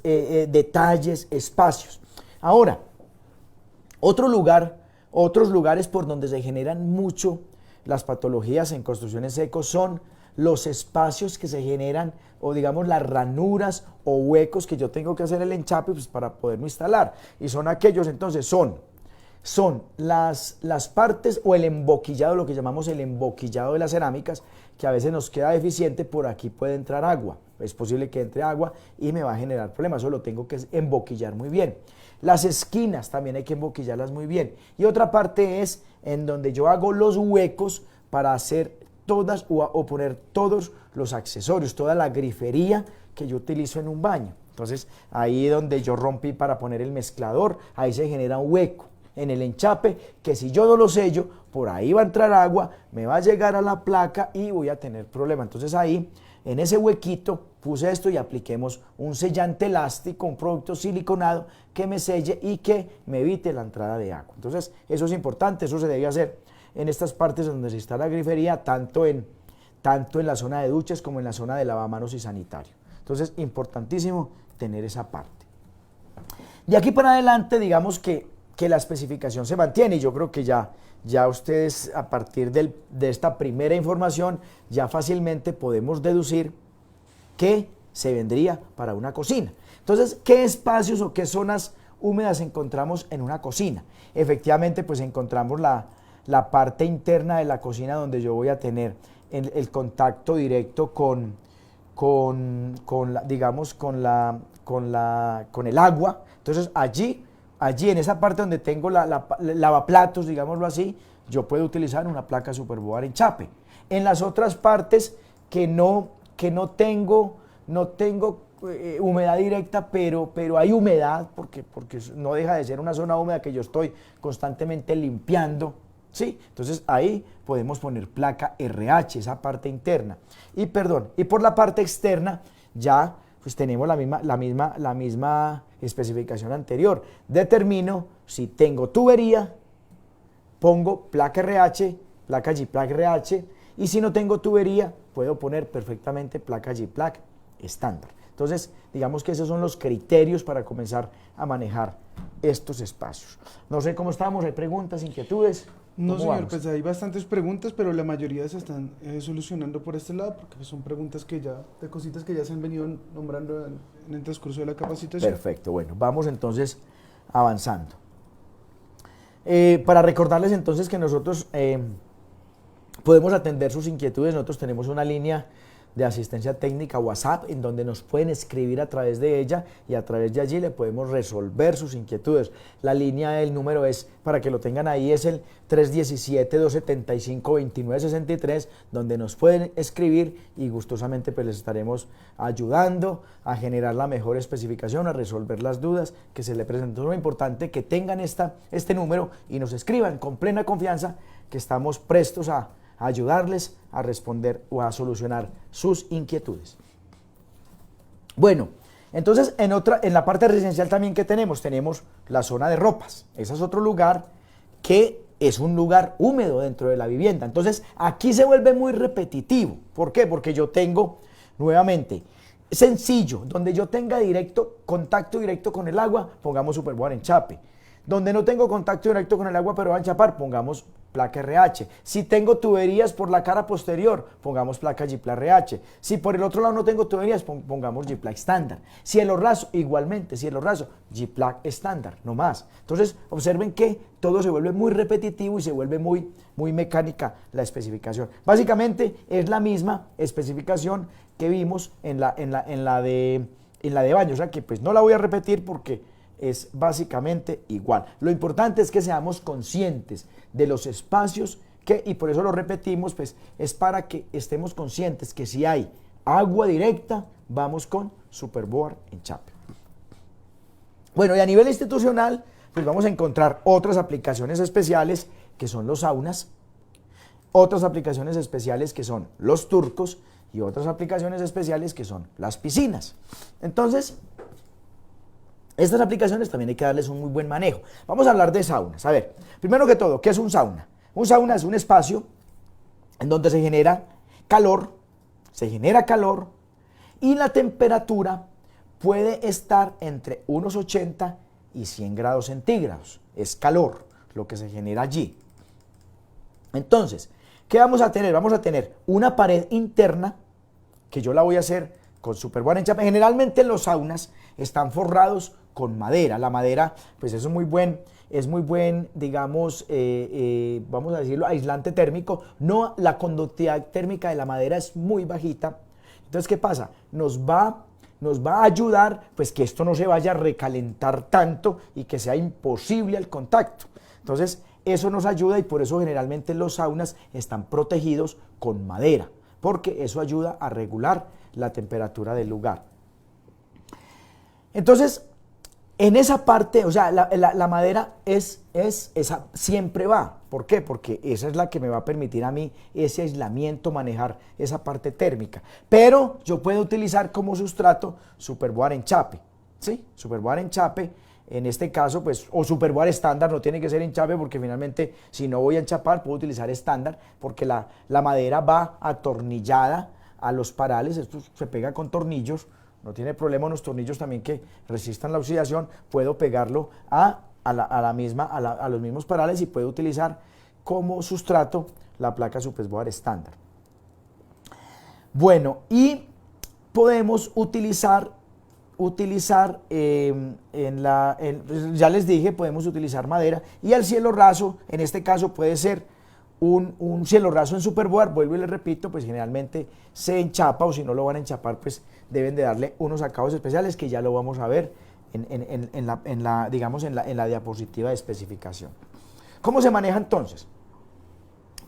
detalles, espacios. Ahora, otros lugares por donde se generan mucho las patologías en construcciones secos son los espacios que se generan, o digamos las ranuras o huecos que yo tengo que hacer el enchape, pues, para poderlo instalar. Y son aquellos, entonces, son las partes o el emboquillado, lo que llamamos el emboquillado de las cerámicas, que a veces nos queda deficiente. Por aquí puede entrar agua, es posible que entre agua y me va a generar problemas, eso lo tengo que emboquillar muy bien. Las esquinas también hay que emboquillarlas muy bien. Y otra parte es en donde yo hago los huecos para hacer todas o poner todos los accesorios, toda la grifería que yo utilizo en un baño. Entonces ahí donde yo rompí para poner el mezclador, ahí se genera un hueco en el enchape, que si yo no lo sello, por ahí va a entrar agua, me va a llegar a la placa y voy a tener problema. Entonces ahí, en ese huequito, puse esto y apliquemos un sellante elástico, un producto siliconado que me selle y que me evite la entrada de agua. Entonces eso es importante, eso se debe hacer en estas partes donde se instala grifería, tanto en la zona de duchas como en la zona de lavamanos y sanitario. Entonces, importantísimo tener esa parte. De aquí para adelante, digamos que la especificación se mantiene, y yo creo que ya ustedes, a partir de esta primera información, ya fácilmente podemos deducir que se vendría para una cocina. Entonces, ¿qué espacios o qué zonas húmedas encontramos en una cocina? Efectivamente, pues encontramos la parte interna de la cocina, donde yo voy a tener el contacto directo con el agua. Entonces allí en esa parte donde tengo lavaplatos, digámoslo así, yo puedo utilizar una placa Superboard enchape. En las otras partes que no tengo humedad directa, pero hay humedad, porque no deja de ser una zona húmeda que yo estoy constantemente limpiando, ¿sí? Entonces ahí podemos poner placa RH, esa parte interna. Y por la parte externa ya pues tenemos la misma especificación anterior. Determino si tengo tubería, pongo placa RH, placa G-Plaque RH, y si no tengo tubería, puedo poner perfectamente placa G-Plaque estándar. Entonces, digamos que esos son los criterios para comenzar a manejar estos espacios. No sé cómo estamos, ¿hay preguntas, inquietudes? No, señor, vamos? pues hay bastantes preguntas, pero la mayoría se están solucionando por este lado, porque son preguntas de cositas que ya se han venido nombrando en el transcurso de la capacitación. Perfecto, bueno, vamos entonces avanzando. Para recordarles entonces que nosotros podemos atender sus inquietudes. Nosotros tenemos una línea de asistencia técnica WhatsApp, en donde nos pueden escribir a través de ella, y a través de allí le podemos resolver sus inquietudes. La línea, el número es, para que lo tengan ahí, es el 317-275-2963, donde nos pueden escribir y gustosamente pues les estaremos ayudando a generar la mejor especificación, a resolver las dudas que se le presenten. Es muy importante que tengan este número y nos escriban con plena confianza, que estamos prestos a ayudarles a responder o a solucionar sus inquietudes. Bueno, entonces en la parte residencial también que tenemos la zona de ropas. Ese es otro lugar que es un lugar húmedo dentro de la vivienda. Entonces aquí se vuelve muy repetitivo. ¿Por qué? Porque yo tengo, nuevamente, sencillo, donde yo tenga contacto directo con el agua, pongamos Superboard enchape. Donde no tengo contacto directo con el agua pero va a enchapar, pongamos placa RH. Si tengo tuberías por la cara posterior, pongamos placa G-Pla RH. Si por el otro lado no tengo tuberías, pongamos G-Pla estándar. Cielo raso, igualmente, cielo raso, G-Pla estándar, no más. Entonces, observen que todo se vuelve muy repetitivo y se vuelve muy mecánica la especificación. Básicamente es la misma especificación que vimos en la de baño, o sea que pues no la voy a repetir porque es básicamente igual. Lo importante es que seamos conscientes de los espacios y por eso lo repetimos, pues es para que estemos conscientes que si hay agua directa, vamos con Superboard enchape. Bueno, y a nivel institucional, pues vamos a encontrar otras aplicaciones especiales que son los saunas, otras aplicaciones especiales que son los turcos y otras aplicaciones especiales que son las piscinas. Entonces, estas aplicaciones también hay que darles un muy buen manejo. Vamos a hablar de saunas. A ver, primero que todo, ¿qué es un sauna? Un sauna es un espacio en donde se genera calor y la temperatura puede estar entre unos 80 y 100 grados centígrados. Es calor lo que se genera allí. Entonces, ¿qué vamos a tener? Vamos a tener una pared interna que yo la voy a hacer con Superboard enchape. Generalmente los saunas están forrados con madera. La madera, pues eso es muy buen, digamos, vamos a decirlo, aislante térmico. No, la conductividad térmica de la madera es muy bajita. Entonces, ¿qué pasa? Nos va a ayudar, pues que esto no se vaya a recalentar tanto y que sea imposible el contacto. Entonces, eso nos ayuda y por eso generalmente los saunas están protegidos con madera, porque eso ayuda a regular la temperatura del lugar. Entonces, en esa parte, o sea, la madera esa siempre va. ¿Por qué? Porque esa es la que me va a permitir a mí ese aislamiento, manejar esa parte térmica. Pero yo puedo utilizar como sustrato Superboard enchape, ¿sí? Superboard enchape, en este caso, pues, o Superboard estándar, no tiene que ser enchape porque finalmente, si no voy a enchapar, puedo utilizar estándar porque la madera va atornillada a los parales, esto se pega con tornillos. No tiene problema, unos tornillos también que resistan la oxidación, puedo pegarlo a los mismos parales y puedo utilizar como sustrato la placa Superboard estándar. Bueno, y podemos utilizar ya les dije, podemos utilizar madera y al cielo raso, en este caso puede ser un cielo raso en Superboard, vuelvo y les repito, pues generalmente se enchapa o si no lo van a enchapar, pues deben de darle unos acabados especiales que ya lo vamos a ver en la diapositiva de especificación. ¿Cómo se maneja entonces?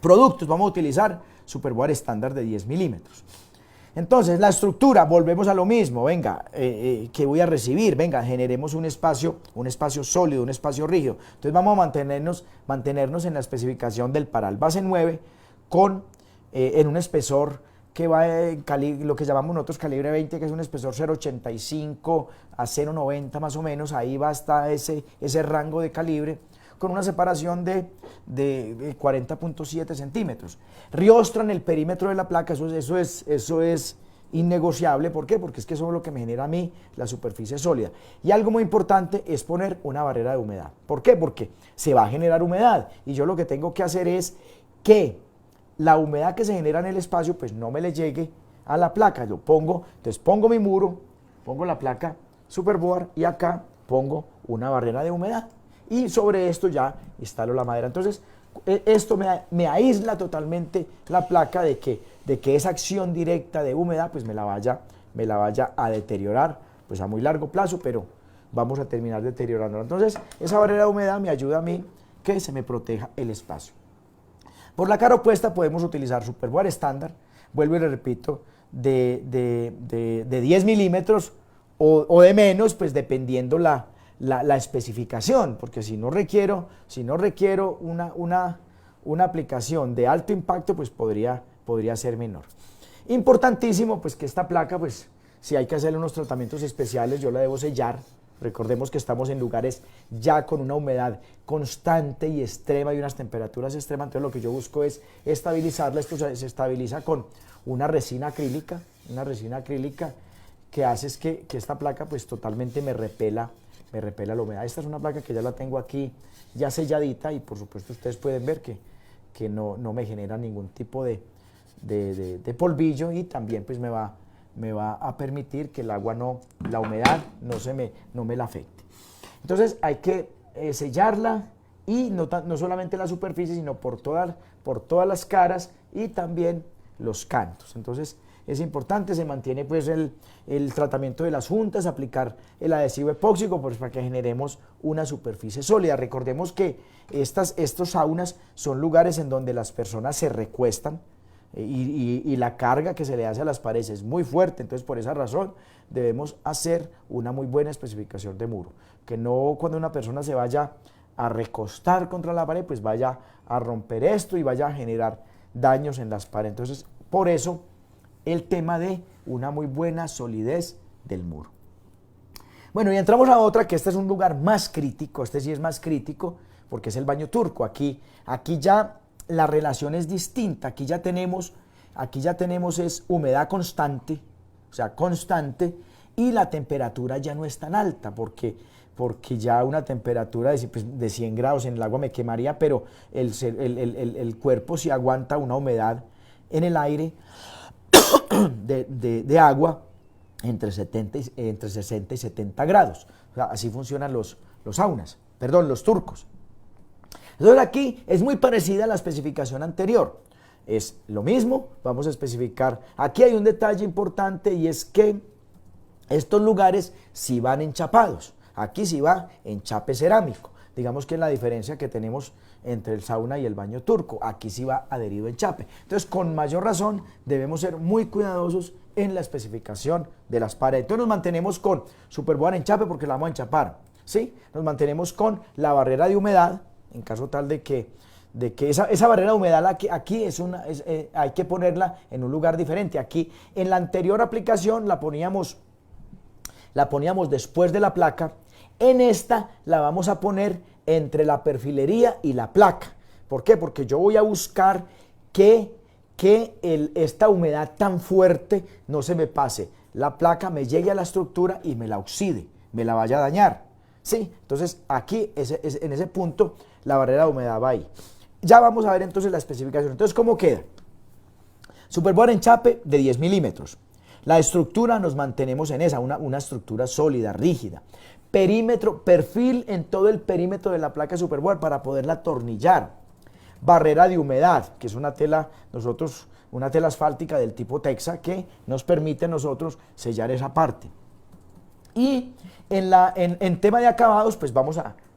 Productos, vamos a utilizar Superboard estándar de 10 milímetros. Entonces, la estructura, volvemos a lo mismo, venga, ¿qué voy a recibir? Venga, generemos un espacio sólido, un espacio rígido. Entonces vamos a mantenernos en la especificación del paral base 9 en un espesor que va en lo que llamamos nosotros calibre 20, que es un espesor 0.85 a 0.90 más o menos, ahí va hasta ese rango de calibre, con una separación de 40.7 centímetros. Riostra en el perímetro de la placa, eso es innegociable. ¿Por qué? Porque es que eso es lo que me genera a mí la superficie sólida. Y algo muy importante es poner una barrera de humedad. ¿Por qué? Porque se va a generar humedad y yo lo que tengo que hacer es que la humedad que se genera en el espacio pues no me le llegue a la placa. Entonces pongo mi muro, pongo la placa Superboard y acá pongo una barrera de humedad. Y sobre esto ya instalo la madera. Entonces, esto me aísla totalmente la placa de que esa acción directa de humedad pues me la vaya a deteriorar pues a muy largo plazo, pero vamos a terminar deteriorándola. Entonces, esa barrera de humedad me ayuda a mí que se me proteja el espacio. Por la cara opuesta podemos utilizar Superboard estándar, vuelvo y le repito, de 10 milímetros o de menos, pues dependiendo la especificación, porque si no requiero una aplicación de alto impacto, pues podría ser menor. Importantísimo, pues que esta placa, pues si hay que hacerle unos tratamientos especiales, yo la debo sellar. Recordemos que estamos en lugares ya con una humedad constante y extrema y unas temperaturas extremas, entonces lo que yo busco es estabilizarla. Esto se estabiliza con una resina acrílica que hace es que esta placa pues totalmente me repela me repela la humedad. Esta es una placa que ya la tengo aquí ya selladita y por supuesto ustedes pueden ver que no me genera ningún tipo de polvillo, y también pues me va a permitir que el agua la humedad no me la afecte. Entonces hay que sellarla, y no solamente la superficie, sino por todas las caras y también los cantos. Entonces es importante, se mantiene pues el tratamiento de las juntas, aplicar el adhesivo epóxico pues para que generemos una superficie sólida. Recordemos que estos saunas son lugares en donde las personas se recuestan, y la carga que se le hace a las paredes es muy fuerte. Entonces por esa razón debemos hacer una muy buena especificación de muro, que no cuando una persona se vaya a recostar contra la pared pues vaya a romper esto y vaya a generar daños en las paredes. Entonces por eso el tema de una muy buena solidez del muro. Bueno, y entramos a otra, que este es un lugar más crítico. Este sí es más crítico porque es el baño turco. Aquí ya la relación es distinta. Aquí ya tenemos es humedad constante, o sea, constante, y la temperatura ya no es tan alta, porque ya una temperatura de 100 grados en el agua me quemaría, pero el cuerpo sí aguanta una humedad en el aire de agua entre 60 y 70 grados. O sea, así funcionan los turcos. Entonces aquí es muy parecida a la especificación anterior. Es lo mismo, vamos a especificar. Aquí hay un detalle importante, y es que estos lugares sí van enchapados. Aquí sí va enchape cerámico. Digamos que es la diferencia que tenemos entre el sauna y el baño turco. Aquí sí va adherido enchape. Entonces, con mayor razón, debemos ser muy cuidadosos en la especificación de las paredes. Entonces nos mantenemos con Superboard enchape porque la vamos a enchapar, ¿sí? Nos mantenemos con la barrera de humedad, en caso tal de que esa barrera de humedad aquí hay que ponerla en un lugar diferente. Aquí en la anterior aplicación la poníamos después de la placa. En esta la vamos a poner entre la perfilería y la placa. ¿Por qué? Porque yo voy a buscar que esta humedad tan fuerte no se me pase la placa, me llegue a la estructura y me la oxide, me la vaya a dañar, ¿sí? Entonces aquí en ese punto la barrera de humedad va ahí. Ya vamos a ver entonces la especificación. Entonces, ¿cómo queda? Superboard enchape de 10 milímetros. La estructura nos mantenemos en esa, una estructura sólida, rígida. Perfil en todo el perímetro de la placa Superboard para poderla atornillar. Barrera de humedad, que es una tela asfáltica del tipo Texa, que nos permite a nosotros sellar esa parte. Y en tema de acabados, pues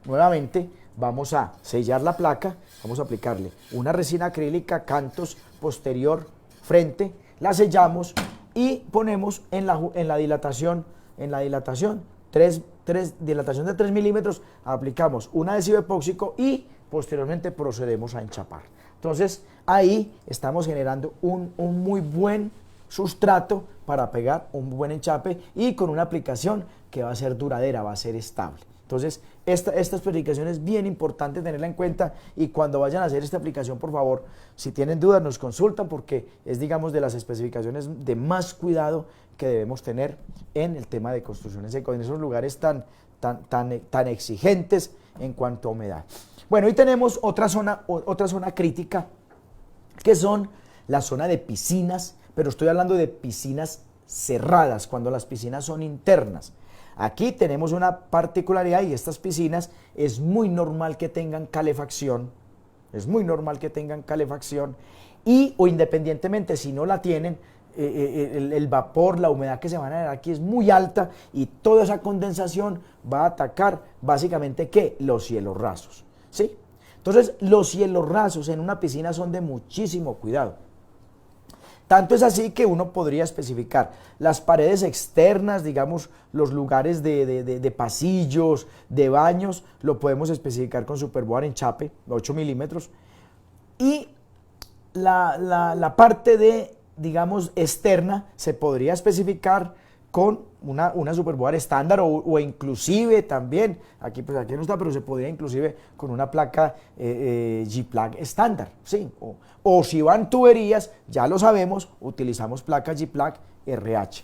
nuevamente vamos a sellar la placa, vamos a aplicarle una resina acrílica, cantos, posterior, frente, la sellamos y ponemos en la dilatación dilatación de 3 milímetros, aplicamos un adhesivo epóxico y posteriormente procedemos a enchapar. Entonces ahí estamos generando un muy buen sustrato para pegar un buen enchape, y con una aplicación que va a ser duradera, va a ser estable. Entonces esta especificación es bien importante tenerla en cuenta, y cuando vayan a hacer esta aplicación, por favor, si tienen dudas nos consultan, porque es, digamos, de las especificaciones de más cuidado que debemos tener en el tema de construcciones en esos lugares tan exigentes en cuanto a humedad. Bueno, y tenemos otra zona crítica, que son la zona de piscinas, pero estoy hablando de piscinas cerradas, cuando las piscinas son internas. Aquí tenemos una particularidad, y estas piscinas es muy normal que tengan calefacción, o independientemente si no la tienen, el vapor, la humedad que se va a generar aquí es muy alta, y toda esa condensación va a atacar básicamente ¿qué? Los cielos rasos, ¿sí? Entonces los cielos rasos en una piscina son de muchísimo cuidado. Tanto es así que uno podría especificar las paredes externas, digamos, los lugares de pasillos, de baños, lo podemos especificar con Superboard enchape, 8 milímetros, y la parte digamos, externa se podría especificar con una Superboard estándar, o inclusive también, aquí no está, pero se podría inclusive con una placa G-Plug estándar, ¿sí? O si van tuberías, ya lo sabemos, utilizamos placa G-Plug RH.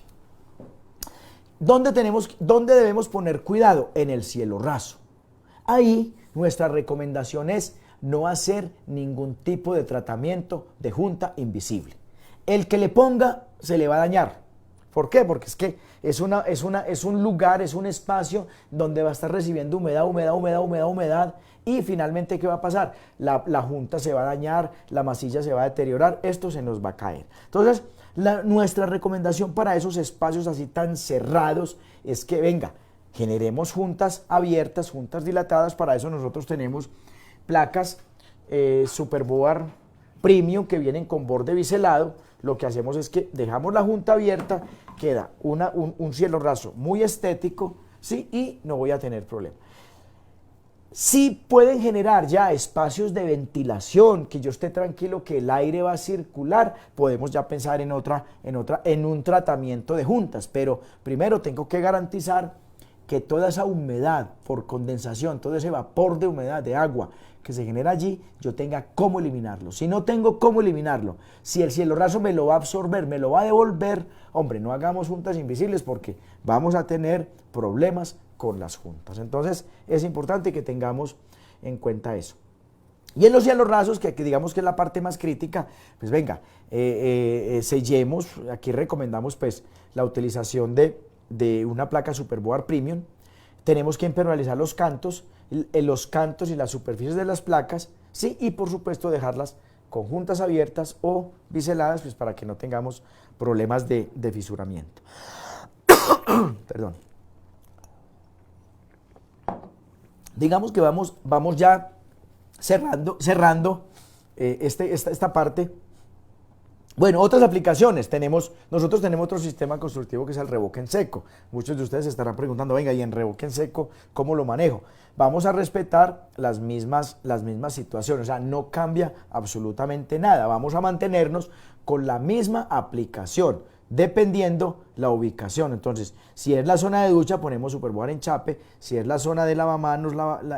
¿Dónde debemos poner cuidado? En el cielo raso. Ahí nuestra recomendación es no hacer ningún tipo de tratamiento de junta invisible. El que le ponga se le va a dañar. ¿Por qué? Porque es que es un lugar, es un espacio donde va a estar recibiendo humedad y finalmente ¿qué va a pasar? La junta se va a dañar, la masilla se va a deteriorar, esto se nos va a caer. Entonces, nuestra recomendación para esos espacios así tan cerrados es que venga, generemos juntas abiertas, juntas dilatadas. Para eso nosotros tenemos placas Superboard Premium que vienen con borde biselado. Lo que hacemos es que dejamos la junta abierta, queda un cielo raso muy estético, ¿sí? Y no voy a tener problema. Sí pueden generar ya espacios de ventilación, que yo esté tranquilo que el aire va a circular, podemos ya pensar en un tratamiento de juntas, pero primero tengo que garantizar que toda esa humedad por condensación, todo ese vapor de humedad, de agua que se genera allí, yo tenga cómo eliminarlo. Si no tengo cómo eliminarlo, si el cielo raso me lo va a absorber, me lo va a devolver, hombre, no hagamos juntas invisibles porque vamos a tener problemas con las juntas. Entonces es importante que tengamos en cuenta eso. Y en los cielos rasos, que digamos que es la parte más crítica, pues venga, sellemos, aquí recomendamos pues la utilización de una placa Superboard Premium. Tenemos que impermeabilizar los cantos y las superficies de las placas, ¿sí? Y por supuesto dejarlas con juntas abiertas o biseladas, pues para que no tengamos problemas de fisuramiento. Perdón. Digamos que vamos ya cerrando esta parte. Bueno, otras aplicaciones. Nosotros tenemos otro sistema constructivo que es el revoque en seco. Muchos de ustedes se estarán preguntando, venga, ¿y en revoque en seco cómo lo manejo? Vamos a respetar las mismas situaciones, o sea, no cambia absolutamente nada. Vamos a mantenernos con la misma aplicación, dependiendo la ubicación. Entonces, si es la zona de ducha, ponemos Superboard enchape. Si es la zona de lavamanos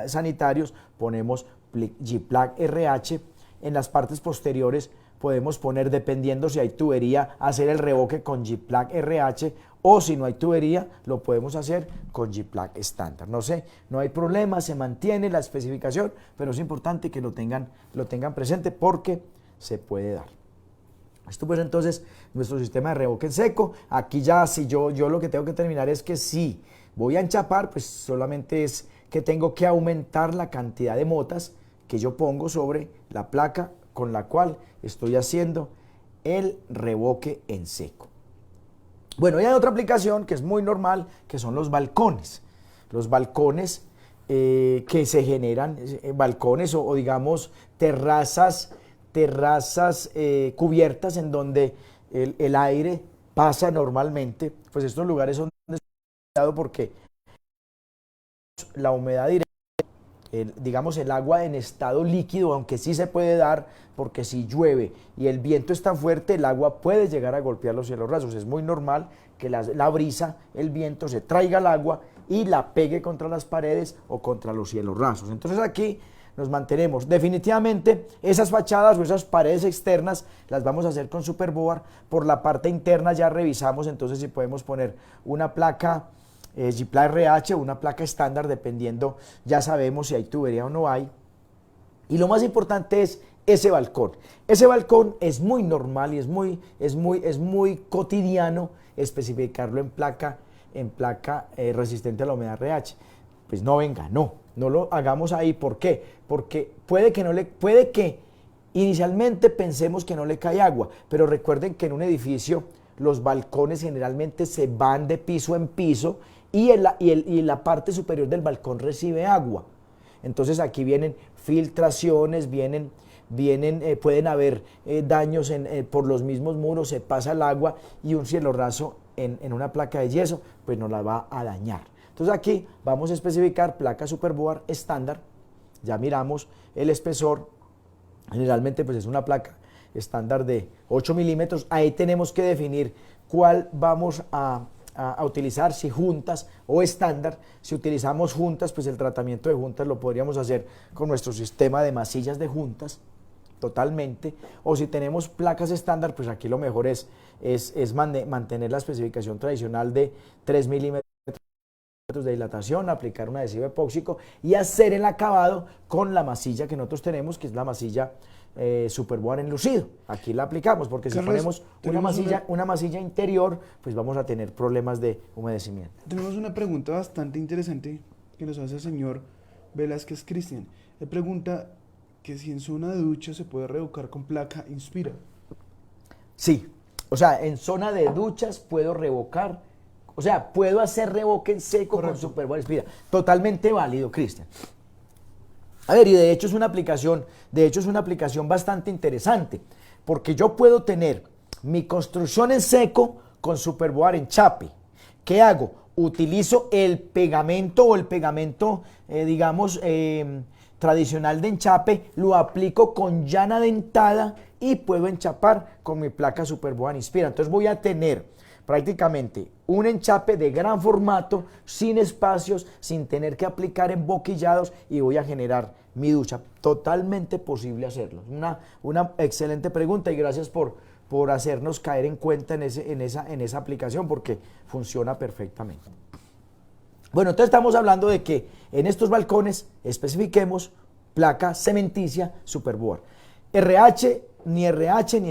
sanitarios, ponemos G-Plug RH. En las partes posteriores podemos poner, dependiendo si hay tubería, hacer el revoque con G-Plug RH, o si no hay tubería, lo podemos hacer con G-Plug estándar. No sé, no hay problema, se mantiene la especificación, pero es importante que lo tengan presente porque se puede dar. Esto pues entonces nuestro sistema de revoque en seco. Aquí ya si yo lo que tengo que terminar es que si voy a enchapar, pues solamente es que tengo que aumentar la cantidad de motas que yo pongo sobre la placa con la cual estoy haciendo el revoque en seco. Bueno, y hay otra aplicación que es muy normal, que son los balcones. Los balcones que se generan, balcones o digamos terrazas cubiertas en donde el aire pasa normalmente. Pues estos lugares son descuidados porque la humedad directa, digamos el agua en estado líquido, aunque sí se puede dar, porque si llueve y el viento es tan fuerte, el agua puede llegar a golpear los cielos rasos. Es muy normal que la brisa, el viento se traiga el agua y la pegue contra las paredes o contra los cielos rasos. Entonces aquí nos mantenemos. Definitivamente esas fachadas o esas paredes externas las vamos a hacer con Superboard. Por la parte interna ya revisamos entonces si podemos poner una placa G-Plug RH o una placa estándar, dependiendo, ya sabemos si hay tubería o no hay. Y lo más importante es ese balcón. Ese balcón es muy normal y es muy cotidiano especificarlo en placa resistente a la humedad RH. Pues no venga, no lo hagamos ahí. ¿Por qué? Porque puede que inicialmente pensemos que no le cae agua, pero recuerden que en un edificio los balcones generalmente se van de piso en piso y la parte superior del balcón recibe agua. Entonces aquí vienen filtraciones, pueden haber daños por los mismos muros, se pasa el agua y un cielo raso en una placa de yeso pues nos la va a dañar. Entonces aquí vamos a especificar placa Superboard estándar. Ya miramos el espesor, generalmente pues es una placa estándar de 8 milímetros. Ahí tenemos que definir cuál vamos a utilizar, si juntas o estándar. Si utilizamos juntas, pues el tratamiento de juntas lo podríamos hacer con nuestro sistema de masillas de juntas, totalmente, o si tenemos placas estándar, pues aquí lo mejor es mantener la especificación tradicional de 3 milímetros de dilatación, aplicar un adhesivo epóxico y hacer el acabado con la masilla que nosotros tenemos, que es la masilla Superboard enlucido. Aquí la aplicamos, porque si Carlos, ponemos una masilla interior, pues vamos a tener problemas de humedecimiento. Tenemos una pregunta bastante interesante que nos hace el señor Velázquez Cristian. Él pregunta que si en zona de ducha se puede revocar con placa Inspira. Sí, o sea, en zona de duchas puedo revocar, o sea, puedo hacer revoque en seco. Correcto. Con Superboard Inspira. Totalmente válido, Cristian. A ver, y de hecho es una aplicación bastante interesante, porque yo puedo tener mi construcción en seco con Superboard en chape. ¿Qué hago? Utilizo el pegamento digamos, tradicional de enchape, lo aplico con llana dentada y puedo enchapar con mi placa Superboard Inspira. Entonces voy a tener prácticamente un enchape de gran formato, sin espacios, sin tener que aplicar emboquillados, y voy a generar mi ducha. Totalmente posible hacerlo. Una excelente pregunta, y gracias por hacernos caer en cuenta en esa aplicación, porque funciona perfectamente. Bueno, entonces estamos hablando de que en estos balcones especifiquemos placa cementicia Superboard. RH ni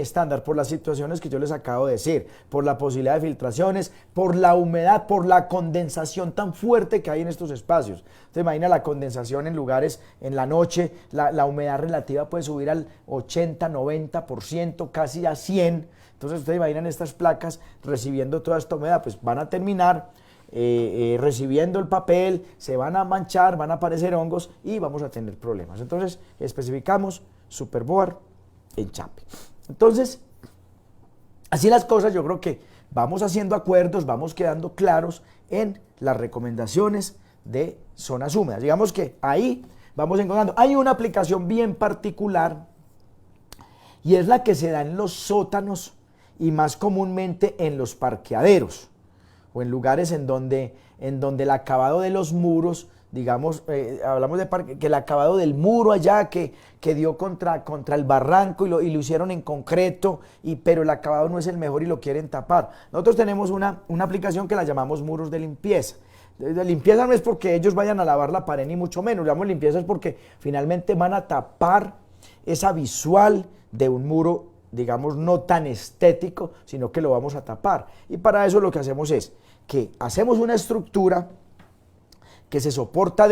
estándar, por las situaciones que yo les acabo de decir, por la posibilidad de filtraciones, por la humedad, por la condensación tan fuerte que hay en estos espacios. Usted imagina la condensación en lugares, en la noche, la humedad relativa puede subir al 80, 90%, casi a 100%. Entonces ustedes imaginan estas placas recibiendo toda esta humedad, pues van a terminar recibiendo el papel, se van a manchar, van a aparecer hongos y vamos a tener problemas. Entonces especificamos Superboard enchape. Entonces, así las cosas, yo creo que vamos haciendo acuerdos, vamos quedando claros en las recomendaciones de zonas húmedas. Digamos que ahí vamos encontrando. Hay una aplicación bien particular, y es la que se da en los sótanos y más comúnmente en los parqueaderos, o en lugares en donde el acabado de los muros, digamos, hablamos de que el acabado del muro allá que dio contra el barranco y lo hicieron en concreto, pero el acabado no es el mejor y lo quieren tapar. Nosotros tenemos una aplicación que la llamamos muros de limpieza. De limpieza no es porque ellos vayan a lavar la pared, ni mucho menos. Llamamos limpieza es porque finalmente van a tapar esa visual de un muro, digamos, no tan estético, sino que lo vamos a tapar. Y para eso lo que hacemos es que hacemos una estructura que se soporta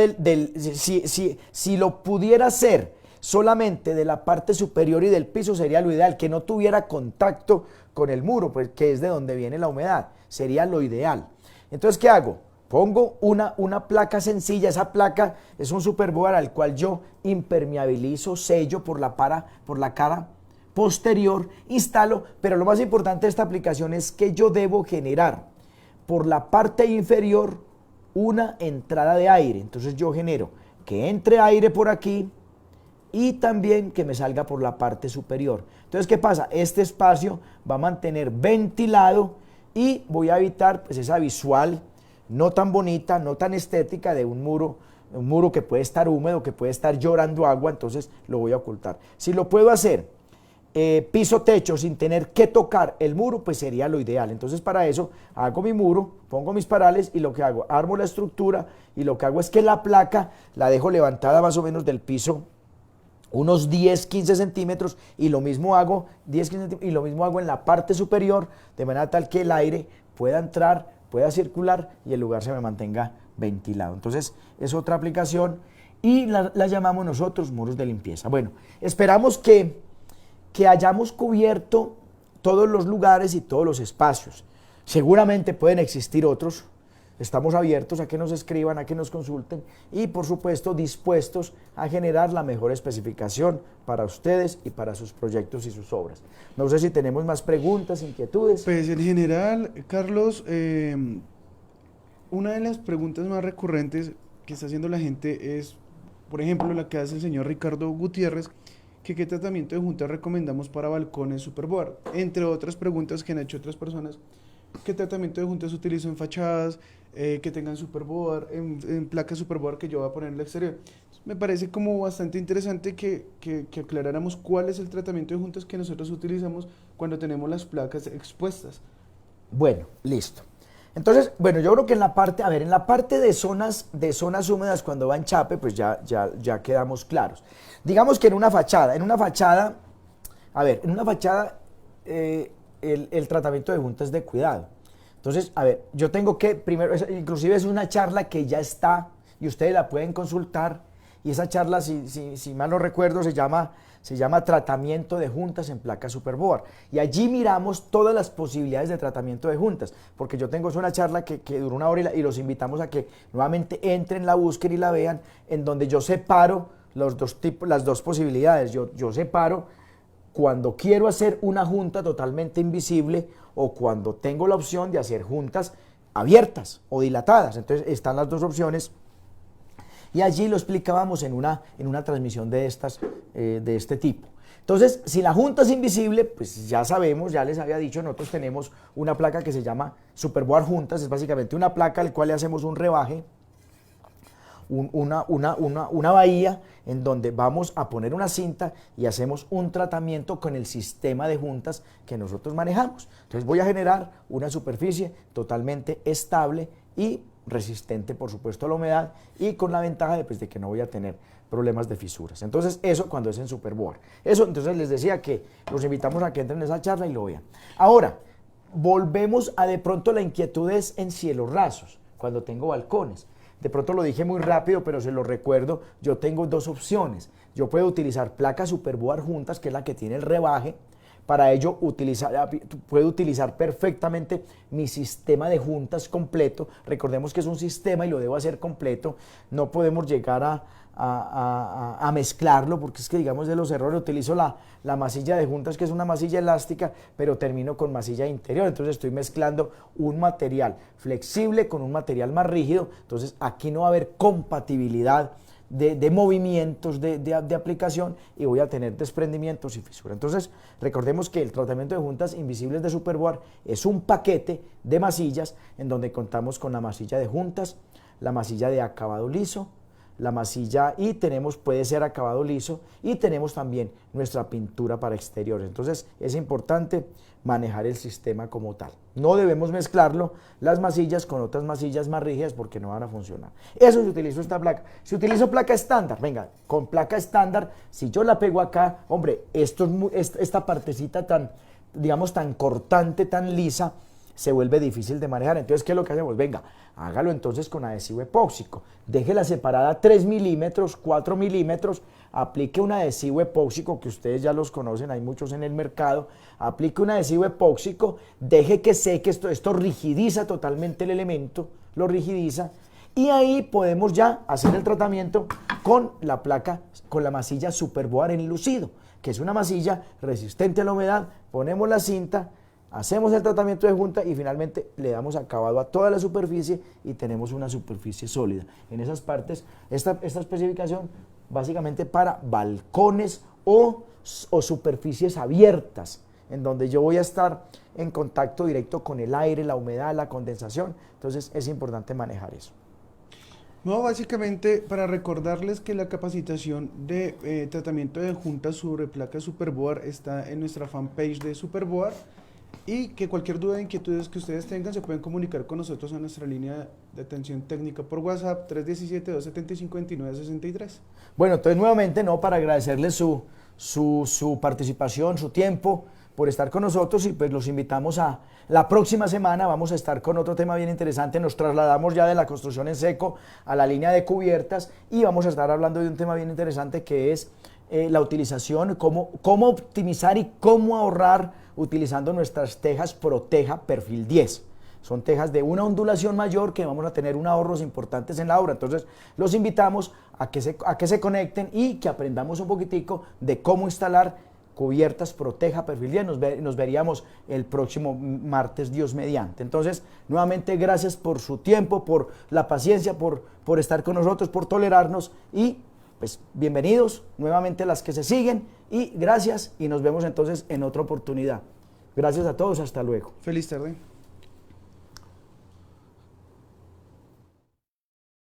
si lo pudiera hacer solamente de la parte superior y del piso, sería lo ideal, que no tuviera contacto con el muro, pues, que es de donde viene la humedad, sería lo ideal. Entonces, ¿qué hago? Pongo una placa sencilla. Esa placa es un Superboard al cual yo impermeabilizo, sello por la cara posterior, instalo, pero lo más importante de esta aplicación es que yo debo generar por la parte inferior una entrada de aire. Entonces yo genero que entre aire por aquí y también que me salga por la parte superior. Entonces, ¿qué pasa? Este espacio va a mantener ventilado y voy a evitar, pues, esa visual no tan bonita, no tan estética de un muro que puede estar húmedo, que puede estar llorando agua. Entonces lo voy a ocultar. Si lo puedo hacer piso techo sin tener que tocar el muro, pues sería lo ideal. Entonces, para eso hago mi muro, pongo mis parales y lo que hago, armo la estructura, y lo que hago es que la placa la dejo levantada más o menos del piso unos 10-15 centímetros, y lo mismo hago en la parte superior, de manera tal que el aire pueda entrar, pueda circular y el lugar se me mantenga ventilado. Entonces es otra aplicación y la llamamos nosotros muros de limpieza. Bueno, esperamos que hayamos cubierto todos los lugares y todos los espacios. Seguramente pueden existir otros. Estamos abiertos a que nos escriban, a que nos consulten y, por supuesto, dispuestos a generar la mejor especificación para ustedes y para sus proyectos y sus obras. No sé si tenemos más preguntas, inquietudes. Pues en general, Carlos, una de las preguntas más recurrentes que está haciendo la gente es, por ejemplo, la que hace el señor Ricardo Gutiérrez, que qué tratamiento de junta recomendamos para balcones Superboard. Entre otras preguntas que han hecho otras personas, ¿qué tratamiento de junta se utiliza en fachadas que tengan Superboard, en placas Superboard que yo voy a poner en el exterior? me parece como bastante interesante que aclaráramos cuál es el tratamiento de juntas que nosotros utilizamos cuando tenemos las placas expuestas. Bueno, listo. Entonces, bueno, yo creo que en la parte, a ver, en la parte de zonas húmedas cuando va en chape, pues ya quedamos claros. Digamos que en una fachada, a ver, en una fachada el tratamiento de juntas es de cuidado. Entonces, a ver, yo tengo que, primero, inclusive es una charla que ya está y ustedes la pueden consultar, y esa charla, si mal no recuerdo, se llama Tratamiento de Juntas en Placa Superboard. Y allí miramos todas las posibilidades de tratamiento de juntas, porque yo tengo una charla que duró 1 hora y los invitamos a que nuevamente entren, la busquen y la vean, en donde yo separo las dos posibilidades. Yo separo cuando quiero hacer una junta totalmente invisible o cuando tengo la opción de hacer juntas abiertas o dilatadas. Entonces están las dos opciones. Y allí lo explicábamos en una transmisión de este tipo. Entonces, si la junta es invisible, pues ya sabemos, ya les había dicho, nosotros tenemos una placa que se llama Superboard Juntas, es básicamente una placa al cual le hacemos un rebaje, una bahía en donde vamos a poner una cinta y hacemos un tratamiento con el sistema de juntas que nosotros manejamos. Entonces voy a generar una superficie totalmente estable y resistente, por supuesto, a la humedad, y con la ventaja de que no voy a tener problemas de fisuras. Entonces, eso cuando es en Superboard. Eso, entonces les decía que los invitamos a que entren en esa charla y lo vean. Ahora, volvemos a de pronto la inquietud es en cielos rasos, cuando tengo balcones. De pronto lo dije muy rápido, pero se lo recuerdo, yo tengo dos opciones. Yo puedo utilizar placas Superboard juntas, que es la que tiene el rebaje. Para ello puedo utilizar perfectamente mi sistema de juntas completo. Recordemos que es un sistema y lo debo hacer completo. No podemos llegar a mezclarlo, porque es que, digamos, de los errores utilizo la masilla de juntas, que es una masilla elástica, pero termino con masilla interior. Entonces estoy mezclando un material flexible con un material más rígido. Entonces aquí no va a haber compatibilidad de movimientos de aplicación y voy a tener desprendimientos y fisura. Entonces, recordemos que el tratamiento de juntas invisibles de Superboard es un paquete de masillas en donde contamos con la masilla de juntas, la masilla de acabado liso, la masilla y puede ser acabado liso, y tenemos también nuestra pintura para exteriores. Entonces, es importante manejar el sistema como tal. No debemos mezclarlo, las masillas con otras masillas más rígidas, porque no van a funcionar. Eso si utilizo esta placa. Si utilizo placa estándar, venga, con placa estándar, si yo la pego acá, hombre, esta partecita tan, digamos, tan cortante, tan lisa, se vuelve difícil de manejar. Entonces, ¿qué es lo que hacemos? Venga, hágalo entonces con adhesivo epóxico. Déjela separada 3 milímetros, 4 milímetros, aplique un adhesivo epóxico, que ustedes ya los conocen, hay muchos en el mercado. Aplique un adhesivo epóxico, deje que seque, esto rigidiza totalmente el elemento, lo rigidiza, y ahí podemos ya hacer el tratamiento con la placa, con la masilla Superboard enlucido, que es una masilla resistente a la humedad. Ponemos la cinta, hacemos el tratamiento de junta y finalmente le damos acabado a toda la superficie y tenemos una superficie sólida. En esas partes, esta especificación básicamente para balcones o superficies abiertas, en donde yo voy a estar en contacto directo con el aire, la humedad, la condensación. Entonces es importante manejar eso. No, básicamente para recordarles que la capacitación de tratamiento de juntas sobre placas Superboard está en nuestra fanpage de Superboard, y que cualquier duda e inquietudes que ustedes tengan se pueden comunicar con nosotros a nuestra línea de atención técnica por WhatsApp 317-275-2963. Bueno, entonces nuevamente, para agradecerles su participación, su tiempo, por estar con nosotros, y pues los invitamos a la próxima semana. Vamos a estar con otro tema bien interesante. Nos trasladamos ya de la construcción en seco a la línea de cubiertas y vamos a estar hablando de un tema bien interesante que es la utilización, cómo optimizar y cómo ahorrar utilizando nuestras tejas Proteja Perfil 10. Son tejas de una ondulación mayor que vamos a tener unos ahorros importantes en la obra. Entonces los invitamos a que se conecten y que aprendamos un poquitico de cómo instalar cubiertas Proteja Perfil 10. Nos veríamos el próximo martes, Dios mediante. Entonces, nuevamente, gracias por su tiempo, por la paciencia, por estar con nosotros, por tolerarnos, y pues bienvenidos nuevamente las que se siguen, y gracias, y nos vemos entonces en otra oportunidad. Gracias a todos, hasta luego. Feliz tarde.